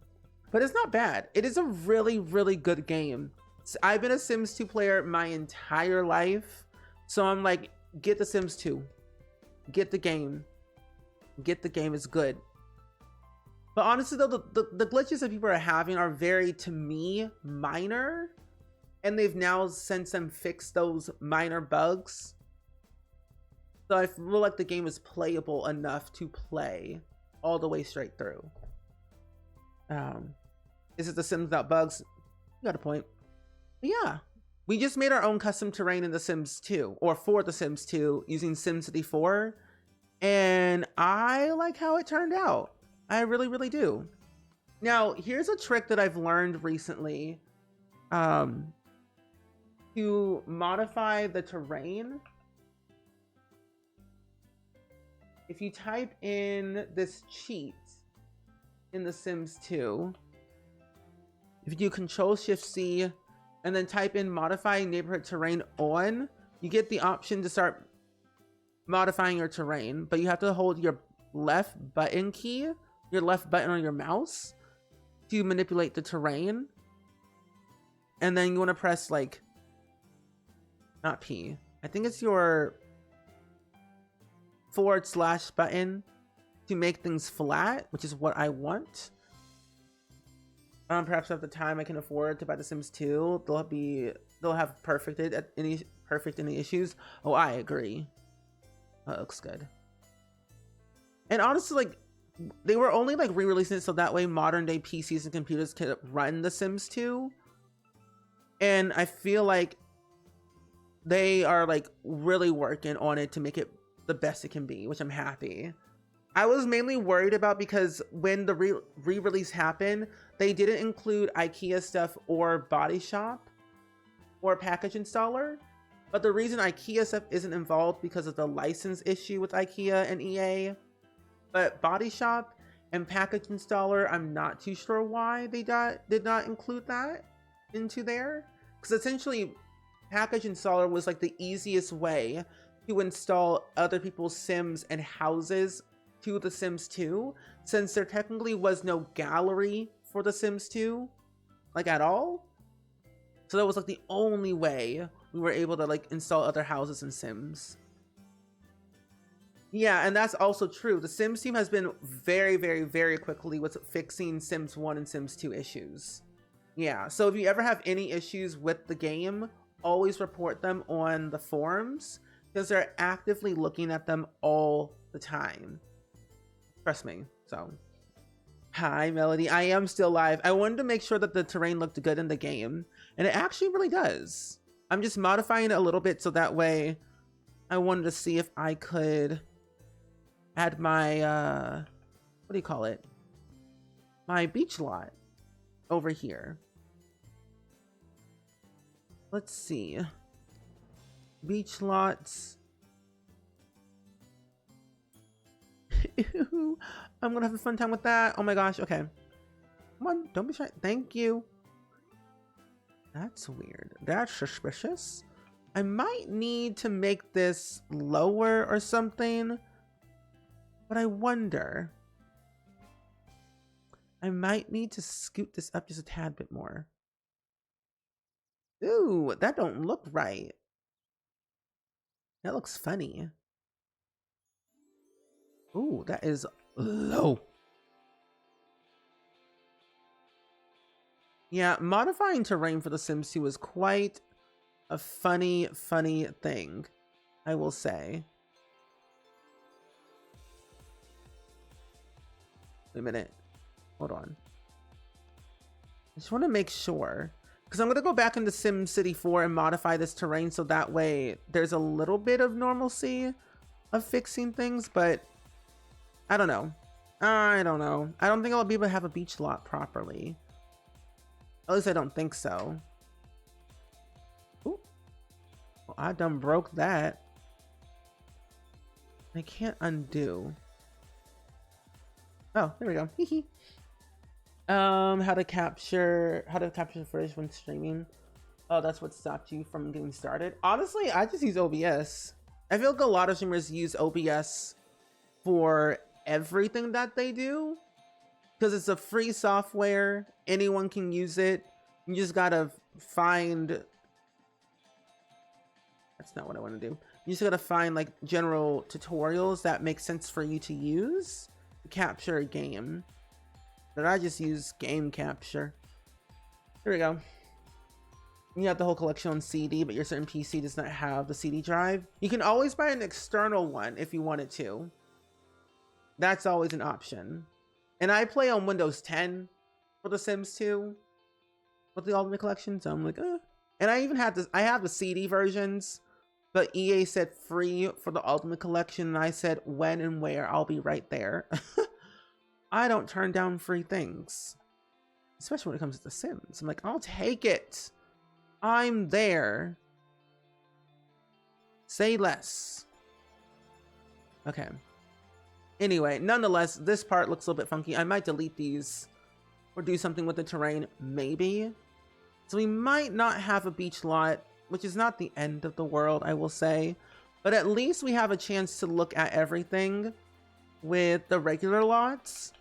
But it's not bad. It is a really, really good game. I've been a Sims 2 player my entire life. So I'm like, get the Sims 2. Get the game. Get the game, it's good. But honestly though, the glitches that people are having are very, to me, minor. And they've now since then fixed those minor bugs. So I feel like the game is playable enough to play all the way straight through. Is it The Sims without bugs? You got a point. But yeah, we just made our own custom terrain in The Sims 2, or for The Sims 2, using SimCity 4. And I like how it turned out. I really, really do. Now, here's a trick that I've learned recently to modify the terrain. If you type in this cheat in The Sims 2, if you do Control-Shift-C and then type in modify neighborhood terrain on, you get the option to start modifying your terrain, but you have to hold your left button key, your left button on your mouse to manipulate the terrain. And then you want to press like, not P, I think it's your / button to make things flat, which is what I want. Perhaps at the time I can afford to buy The Sims 2, they'll have perfected any issues. Oh, I agree. That looks good. And honestly, like, they were only like re-releasing it so that way modern day PCs and computers could run The Sims 2. And I feel like they are like really working on it to make it the best it can be, which I'm happy. I was mainly worried about because when the re-release happened, they didn't include IKEA stuff or Body Shop or package installer. But the reason IKEA stuff isn't involved because of the license issue with IKEA and EA. But Body Shop and package installer, I'm not too sure why they did not include that into there. Because essentially, package installer was like the easiest way to install other people's Sims and houses to The Sims 2, since there technically was no gallery for The Sims 2, like at all. So that was like the only way we were able to like install other houses and Sims. Yeah, and that's also true. The Sims team has been very, very, very quickly with fixing Sims 1 and Sims 2 issues. Yeah, so if you ever have any issues with the game, always report them on the forums, because they're actively looking at them all the time. Trust me. So, hi Melody, I am still live. I wanted to make sure that the terrain looked good in the game, and it actually really does. I'm just modifying it a little bit so that way I wanted to see if I could add my what do you call it, my beach lot over here. Let's see, beach lots. I'm gonna have a fun time with that. Oh my gosh. Okay, come on, don't be shy. Thank you. That's weird. That's suspicious. I might need to make this lower or something, but I wonder. I might need to scoot this up just a tad bit more. Ooh, that don't look right. That looks funny. Ooh, that is low. Yeah, modifying terrain for The Sims 2 is quite a funny thing, I will say. Wait a minute. Hold on. I just want to make sure, because I'm going to go back into SimCity 4 and modify this terrain so that way there's a little bit of normalcy of fixing things, but I don't know. I don't know. I don't think I'll be able to have a beach lot properly. At least I don't think so. Ooh. Well, I done broke that. I can't undo. Oh, there we go. How to capture footage when streaming. Oh, that's what stopped you from getting started. Honestly, I just use OBS. I feel like a lot of streamers use OBS for everything that they do because it's a free software. Anyone can use it. You just gotta find. That's not what I want to do. You just gotta find like general tutorials that make sense for you to use to capture a game. But I just use game capture. Here we go. You have the whole collection on CD, but your certain PC does not have the CD drive. You can always buy an external one if you wanted to. That's always an option. And I play on Windows 10 for The Sims 2 with the Ultimate Collection, so I'm like, And I even have this. I have the CD versions, but EA said free for the Ultimate Collection, and I said when and where. I'll be right there. I don't turn down free things, especially when it comes to The Sims. I'm like, I'll take it. I'm there. Say less. Okay. Anyway, nonetheless, this part looks a little bit funky. I might delete these or do something with the terrain, maybe. So we might not have a beach lot, which is not the end of the world, I will say. But at least we have a chance to look at everything with the regular lots.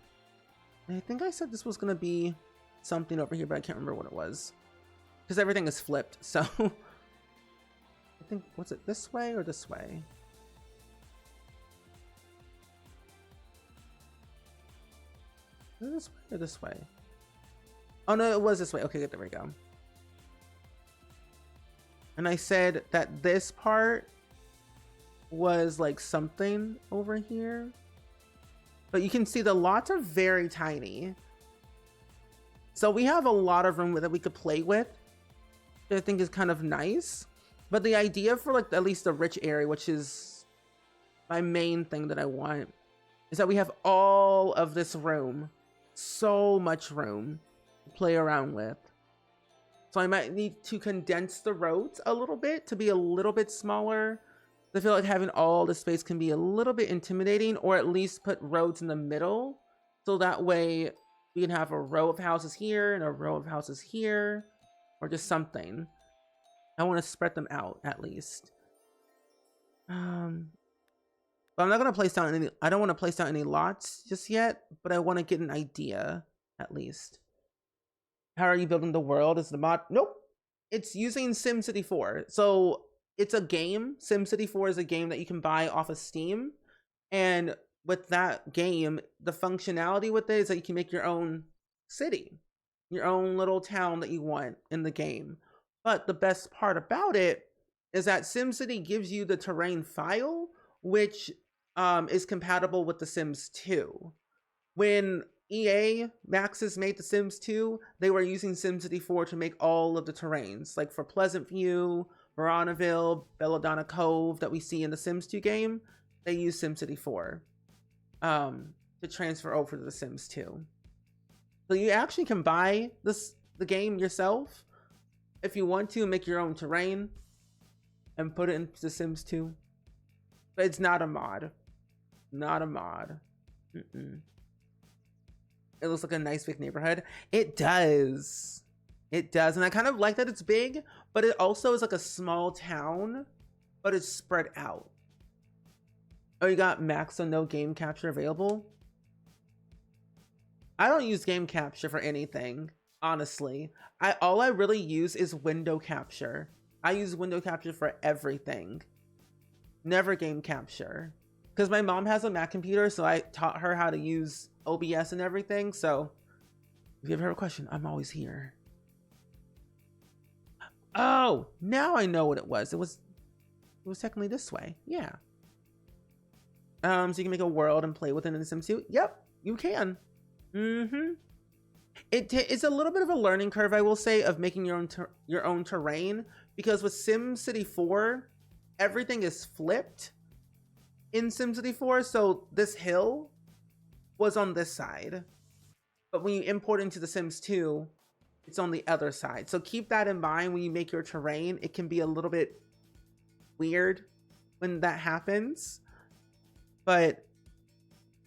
And I think I said this was going to be something over here, but I can't remember what it was. Because everything is flipped, so... I think, was it this way or this way? Is it this way or this way? Oh no, it was this way. Okay, there we go. And I said that this part was like something over here. But you can see the lots are very tiny. So we have a lot of room that we could play with. I think is kind of nice, but the idea for like at least the rich area, which is my main thing that I want, is that we have all of this room, so much room to play around with. So I might need to condense the roads a little bit to be a little bit smaller. I feel like having all the space can be a little bit intimidating, or at least put roads in the middle, so that way we can have a row of houses here and a row of houses here. Or just something. I want to spread them out at least. But I'm not gonna place down any. I don't want to place down any lots just yet. But I want to get an idea at least. How are you building the world? Is the mod? Nope. It's using SimCity 4. So it's a game. SimCity 4 is a game that you can buy off of Steam. And with that game, the functionality with it is that you can make your own city. Your own little town that you want in the game. But the best part about it is that SimCity gives you the terrain file, which is compatible with The Sims 2. When EA Maxis made The Sims 2, they were using SimCity 4 to make all of the terrains. Like for Pleasant View, Veronaville, Belladonna Cove that we see in the Sims 2 game, they use SimCity 4 to transfer over to The Sims 2. So you actually can buy the game yourself if you want to, make your own terrain and put it into The Sims 2. But it's not a mod. Not a mod. It looks like a nice big neighborhood. It does. It does. And I kind of like that it's big, but it also is like a small town, but it's spread out. Oh, you got max so no game capture available? I don't use game capture for anything, honestly. All I really use is window capture. I use window capture for everything. Never game capture. Because my mom has a Mac computer, so I taught her how to use OBS and everything. So if you ever have a question, I'm always here. Oh, now I know what it was. It was technically this way. Yeah. So you can make a world and play within the Sims 2. Yep, you can. It's a little bit of a learning curve, I will say, of making your own terrain, because with SimCity 4, everything is flipped in SimCity 4. So this hill was on this side, but when you import into The Sims 2, it's on the other side. So keep that in mind when you make your terrain. It can be a little bit weird when that happens, but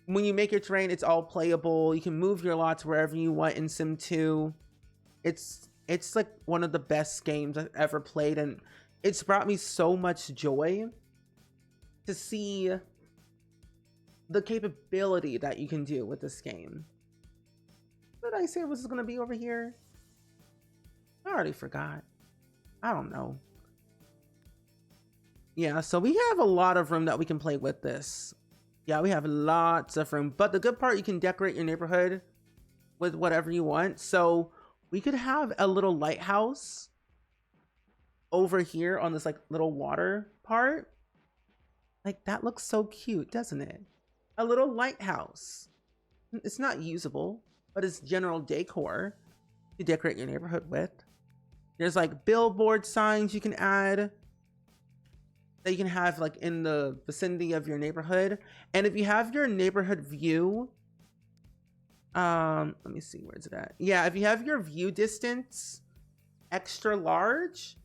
when you make your terrain, it's all playable. You can move your lots wherever you want in Sim 2. It's like one of the best games I've ever played, and it's brought me so much joy to see the capability that you can do with this game. What did I say was going to be over here? I already forgot. I don't know. Yeah, so we have a lot of room that we can play with this. Yeah, we have lots of room. But the good part, you can decorate your neighborhood with whatever you want. So we could have a little lighthouse over here on this like little water part. Like that looks so cute, doesn't it? A little lighthouse. It's not usable, but it's general decor to decorate your neighborhood with. There's like billboard signs you can add that you can have like in the vicinity of your neighborhood. And if you have your neighborhood view, let me see, where's it at? Yeah, if you have your view distance extra large,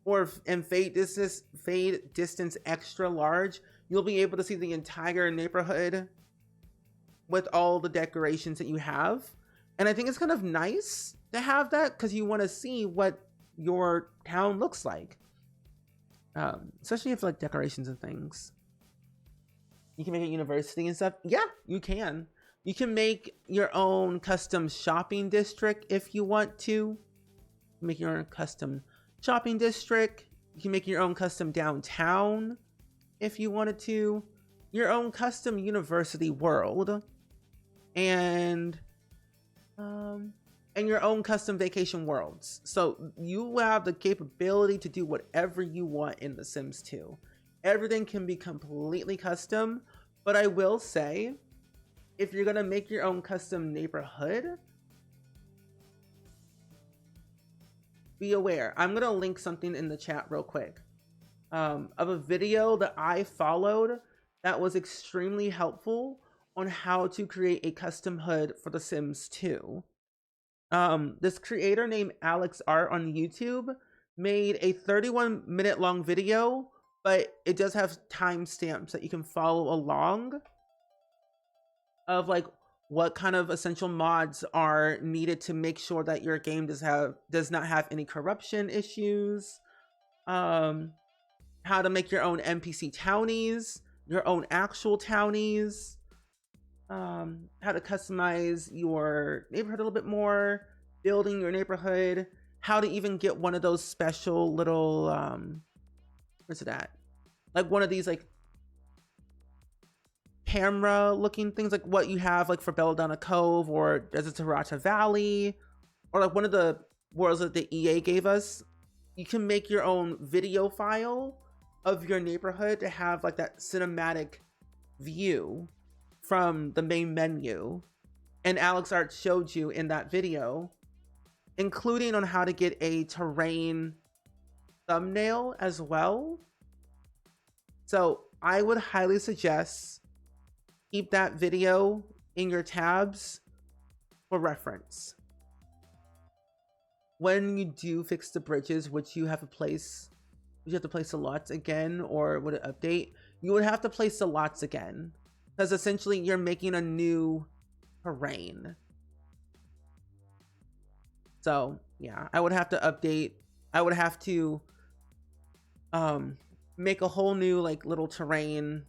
or in fade distance extra large, you'll be able to see the entire neighborhood with all the decorations that you have. And I think it's kind of nice to have that because you want to see what your town looks like, especially if like decorations and things. You can make a university and stuff. Yeah, you can. You can make your own custom shopping district if you want to. Make your own custom shopping district. You can make your own custom downtown if you wanted to. Your own custom university world. And your own custom vacation worlds. So you have the capability to do whatever you want in The Sims 2. Everything can be completely custom, but I will say, if you're gonna make your own custom neighborhood, be aware. I'm gonna link something in the chat real quick of a video that I followed that was extremely helpful on how to create a custom HUD for The Sims 2. This creator named Alex Art on YouTube made a 31-minute long video, but it does have timestamps that you can follow along of like what kind of essential mods are needed to make sure that your game does not have any corruption issues, how to make your own NPC townies, your own actual townies, how to customize your neighborhood a little bit more, building your neighborhood, how to even get one of those special little where's it at? Like one of these like camera looking things, like what you have like for Belladonna Cove or Desert Tarata Valley, or like one of the worlds that the EA gave us. You can make your own video file of your neighborhood to have like that cinematic view from the main menu. And Alex Art showed you in that video, including on how to get a terrain thumbnail as well. So I would highly suggest keep that video in your tabs for reference. When you do fix the bridges, which you have to place the lots again, or would it update, you would have to place the lots again, because essentially you're making a new terrain. So yeah, I would have to update. I would have to make a whole new like little terrain,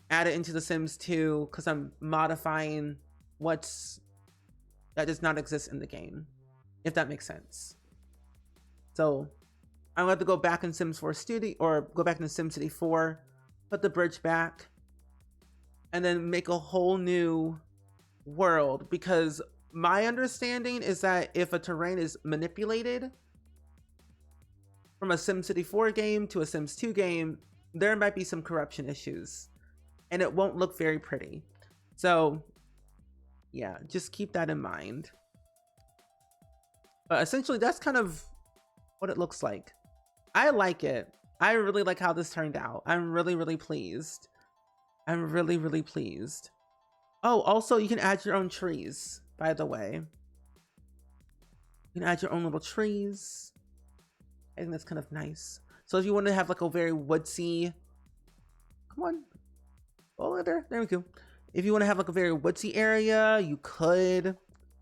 add it into The Sims 2, because I'm modifying that does not exist in the game, if that makes sense. So I'm going to have to go back in Sims 4 Studio, or go back into SimCity 4, put the bridge back, and then make a whole new world, because my understanding is that if a terrain is manipulated from a SimCity 4 game to a Sims 2 game, there might be some corruption issues, and it won't look very pretty. So yeah, just keep that in mind. But essentially that's kind of what it looks like. I like it. I really like how this turned out. I'm really pleased. I'm really pleased. Oh, also you can add your own trees, by the way. You can add your own little trees. I think that's kind of nice. So if you want to have like a very woodsy, come on, oh there we go. If you want to have like a very woodsy area, you could.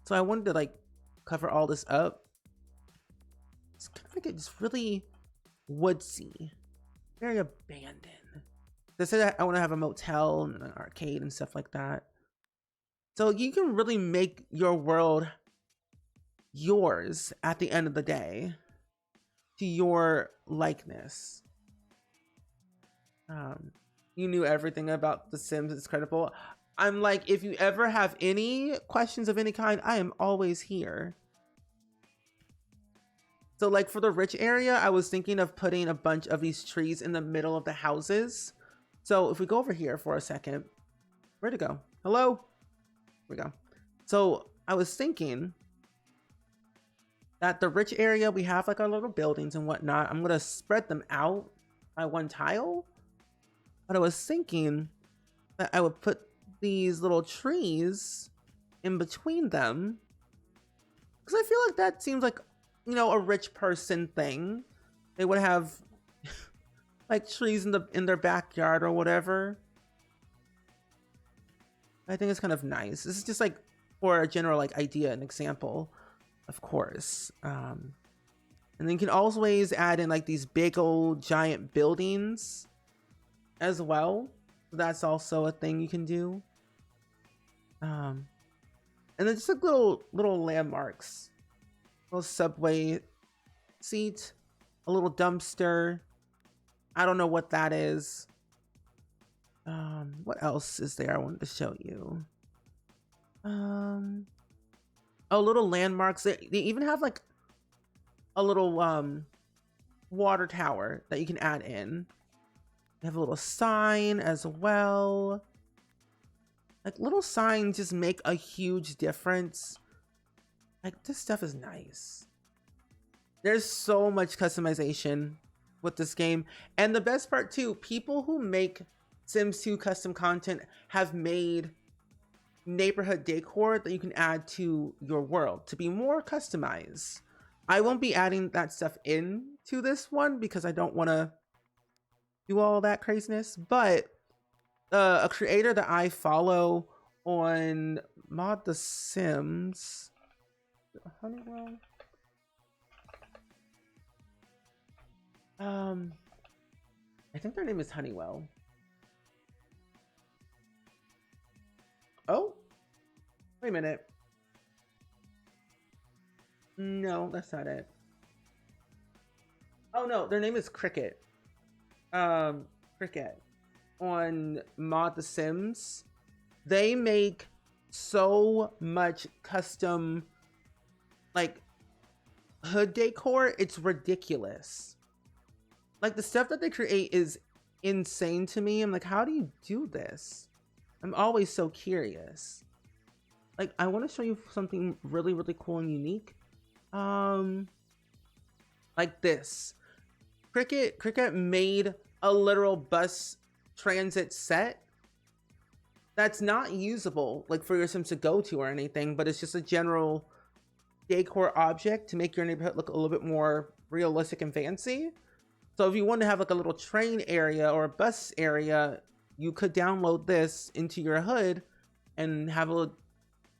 So I wanted to like cover all this up. It's kind of like it's really woodsy, very abandoned. They said I want to have a motel and an arcade and stuff like that. So you can really make your world yours at the end of the day to your likeness. You knew everything about The Sims. It's credible. I'm like, if you ever have any questions of any kind, I am always here. So like for the rich area, I was thinking of putting a bunch of these trees in the middle of the houses. So if we go over here for a second, where'd it go? Hello? Here we go. So I was thinking that the rich area, we have like our little buildings and whatnot. I'm gonna spread them out by one tile. But I was thinking that I would put these little trees in between them, because I feel like that seems like, you know, a rich person thing. They would have like trees in their backyard or whatever. I think it's kind of nice. This is just like for a general like idea, an example, of course. And then you can always add in like these big old giant buildings as well. That's also a thing you can do. And then just like little landmarks, little subway seat, a little dumpster. I don't know what that is. What else is there I wanted to show you? Oh, little landmarks. They even have like a little water tower that you can add in. They have a little sign as well. Like little signs just make a huge difference. Like this stuff is nice. There's so much customization with this game. And the best part too, people who make Sims 2 custom content have made neighborhood decor that you can add to your world to be more customized. I won't be adding that stuff into this one because I don't want to do all that craziness, but a creator that I follow on Mod The Sims, Honeywell. I think their name is Honeywell. Oh, wait a minute. No, that's not it. Oh no, their name is Cricket. Cricket on Mod The Sims. They make so much custom like hood decor, it's ridiculous. Like the stuff that they create is insane to me. I'm like, how do you do this? I'm always so curious. Like, I want to show you something really, really cool and unique. Like this. Cricket made a literal bus transit set that's not usable like for your Sims to go to or anything, but it's just a general decor object to make your neighborhood look a little bit more realistic and fancy. So if you want to have like a little train area or a bus area, you could download this into your hood and have a little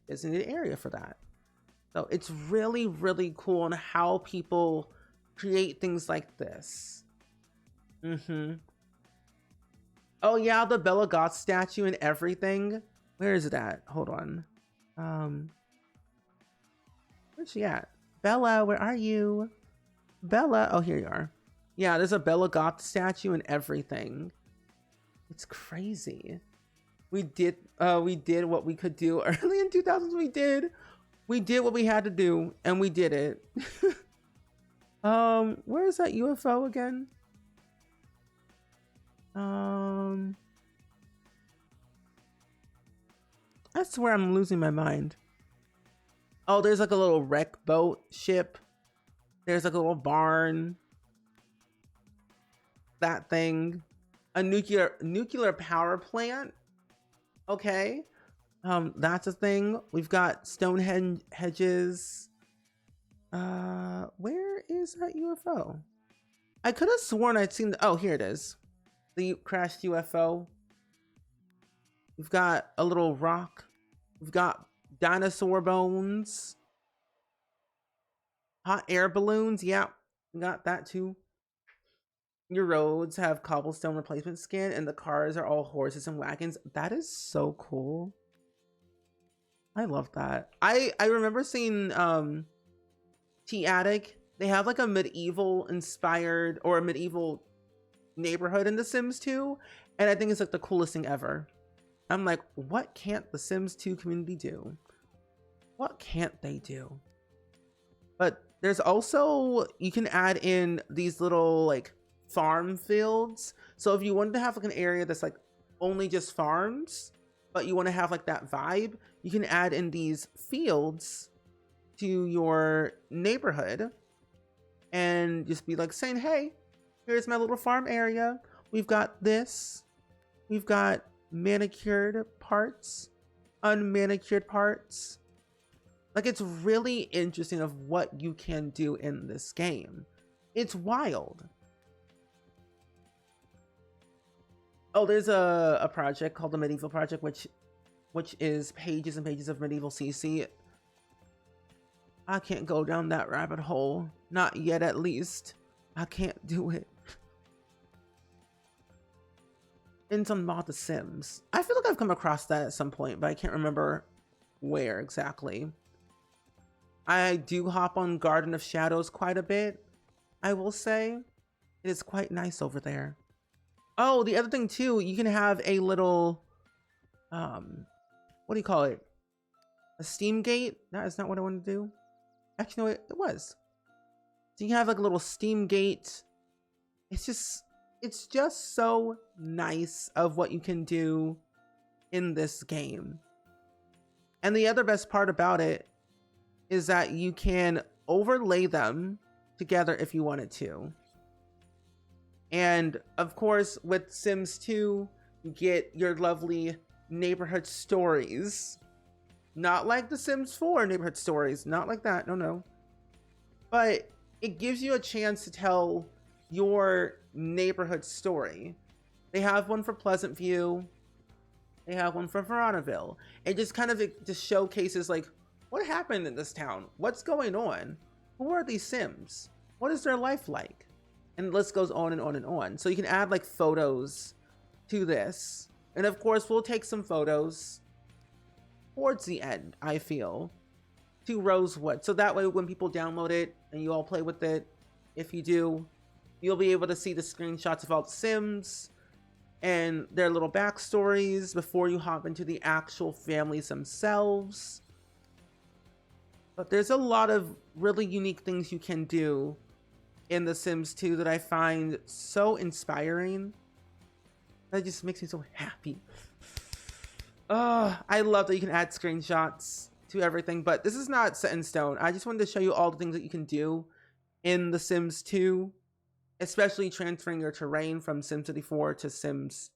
designated area for that. So it's really, really cool on how people create things like this. Oh yeah, the Bella Goth statue and everything. Where is it at? Hold on. Where's she at? Bella, where are you? Bella, oh here you are. Yeah, there's a Bella Goth statue and everything. It's crazy. We did what we could do early in 2000s. We did what we had to do, and we did it. Where is that UFO again? I swear I'm losing my mind. Oh, there's like a little wreck boat ship. There's like a little barn. That thing. A nuclear power plant. Okay. That's a thing. We've got Stonehenge. Where is that UFO? I could have sworn I'd seen oh, here it is. The crashed UFO. We've got a little rock. We've got dinosaur bones. Hot air balloons. Yeah, we got that too. your roads have cobblestone replacement skin and the cars are all horses and wagons. That is so cool. I love that. I remember seeing T-Attic. They have like a medieval inspired or a medieval neighborhood in The Sims 2, and I think it's like the coolest thing ever. I'm like, what can't the Sims 2 community do? What can't they do? But there's also, you can add in these little like farm fields. So if you wanted to have like an area that's like only just farms, but you want to have like that vibe, you can add in these fields to your neighborhood and just be like saying, hey, here's my little farm area. We've got this. We've got manicured parts, unmanicured parts. Like, it's really interesting of what you can do in this game. It's wild. Oh, there's a project called the Medieval Project, which is pages and pages of medieval CC. I can't go down that rabbit hole. Not yet, at least. I can't do it. And some about The Sims. I feel like I've come across that at some point, but I can't remember where exactly. I do hop on Garden of Shadows quite a bit, I will say. It is quite nice over there. Oh, the other thing too, you can have a little, what do you call it? A Steam gate? That is not what I want to do. Actually, no, it was. So you can have like a little Steam gate. It's just so nice of what you can do in this game. And the other best part about it is that you can overlay them together if you wanted to. And of course, with Sims 2, you get your lovely neighborhood stories. Not like the Sims 4 neighborhood stories, not like that, no. But it gives you a chance to tell your neighborhood story. They have one for Pleasant View. They have one for Veronaville. It just kind of just showcases like, what happened in this town? What's going on? Who are these Sims? What is their life like? And the list goes on and on and on. So you can add like photos to this. And of course, we'll take some photos towards the end, I feel, to Rosewood. So that way when people download it and you all play with it, if you do, you'll be able to see the screenshots of all the Sims and their little backstories before you hop into the actual families themselves. But there's a lot of really unique things you can do in The Sims 2 that I find so inspiring. That just makes me so happy. I love that you can add screenshots to everything, but this is not set in stone. I just wanted to show you all the things that you can do in The Sims 2, especially transferring your terrain from SimCity 4 to Sims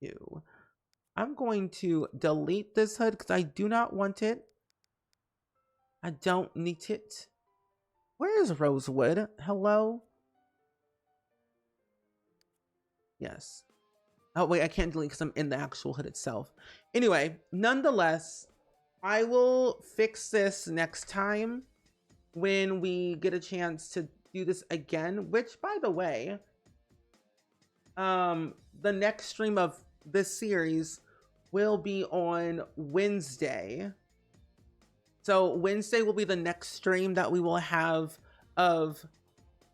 2. I'm going to delete this HUD because I do not want it. I don't need it. Where is Rosewood? Hello? Yes. Oh, wait, I can't delete because I'm in the actual HUD itself. Anyway, nonetheless, I will fix this next time when we get a chance to do this again, which, by the way, the next stream of this series will be on Wednesday. So Wednesday will be the next stream that we will have of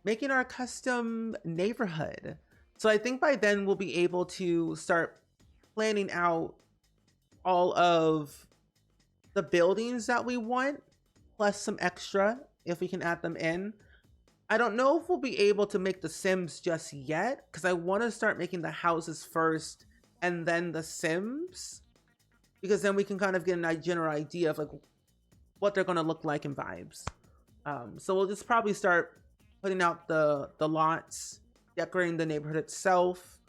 making our custom neighborhood. So I think by then we'll be able to start planning out all of the buildings that we want, plus some extra if we can add them in. I don't know if we'll be able to make the Sims just yet, because I want to start making the houses first and then the Sims, because then we can kind of get a general idea of like what they're going to look like in vibes. So we'll just probably start putting out the lots, decorating the neighborhood itself,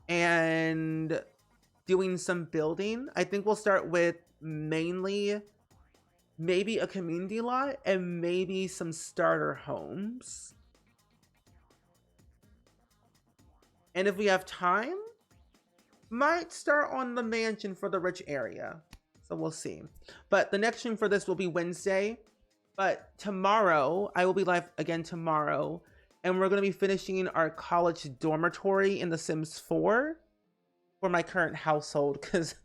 and doing some building. I think we'll start with mainly maybe a community lot and maybe some starter homes. And if we have time, might start on the mansion for the rich area. So we'll see. But the next stream for this will be Wednesday. But tomorrow, I will be live again tomorrow. and we're going to be finishing our college dormitory in The Sims 4 for my current household, because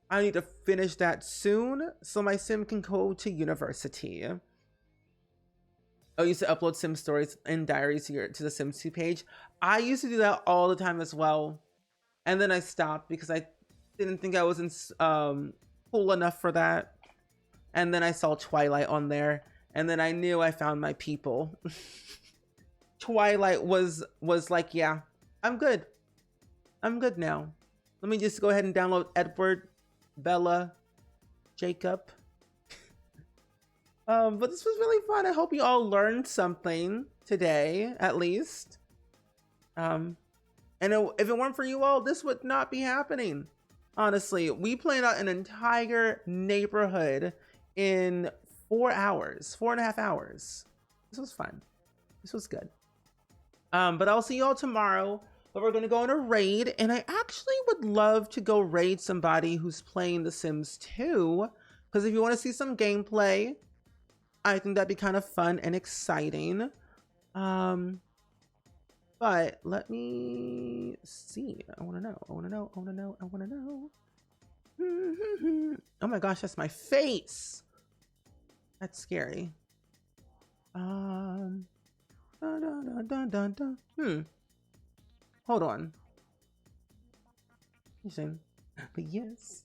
I need to finish that soon so my sim can go to university. I used to upload sim stories and diaries to the Sims 2 page. I used to do that all the time as well, and then I stopped because I didn't think I was cool enough for that. And then I saw Twilight on there, and then I knew I found my people. Twilight was like, yeah, I'm good now. Let me just go ahead and download Edward, Bella, Jacob. But this was really fun. I hope you all learned something today, at least. And if it weren't for you all, this would not be happening. Honestly, we planned out an entire neighborhood in 4.5 hours. This was fun. This was good. But I'll see you all tomorrow. But we're gonna go on a raid, and I actually would love to go raid somebody who's playing The Sims 2, because if you want to see some gameplay, I think that'd be kind of fun and exciting. But let me see. I want to know. Oh my gosh, that's my face. That's scary. Dun, dun, dun, dun, dun. Hold on. But yes.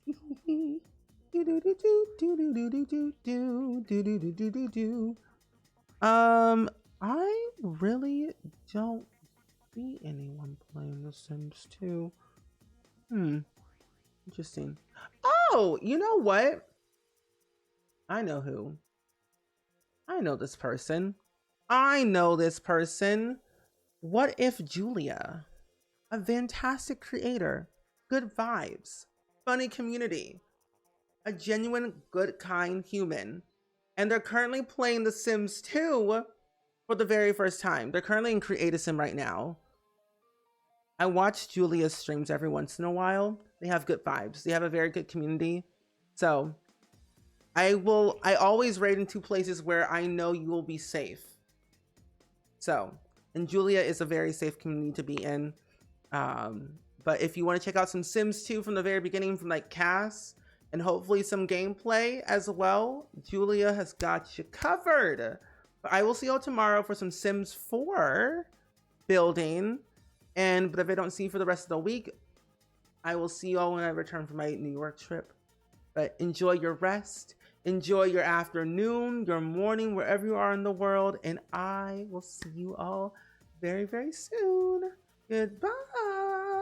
I really don't see anyone playing The Sims 2. Interesting. Oh, you know what? I know who. I know this person. What if Julia? A fantastic creator, good vibes, funny community, a genuine, good, kind human. And they're currently playing The Sims 2 for the very first time. They're currently in Create a Sim right now. I watch Julia's streams every once in a while. They have good vibes. They have a very good community. So I always raid in 2 places where I know you will be safe. So, and Julia is a very safe community to be in. But if you want to check out some Sims 2 from the very beginning, from like Cass, and hopefully some gameplay as well, Julia has got you covered. But I will see you all tomorrow for some Sims 4 building. But if I don't see you for the rest of the week, I will see you all when I return from my New York trip. But enjoy your rest, enjoy your afternoon, your morning, wherever you are in the world, and I will see you all very, very soon. Goodbye.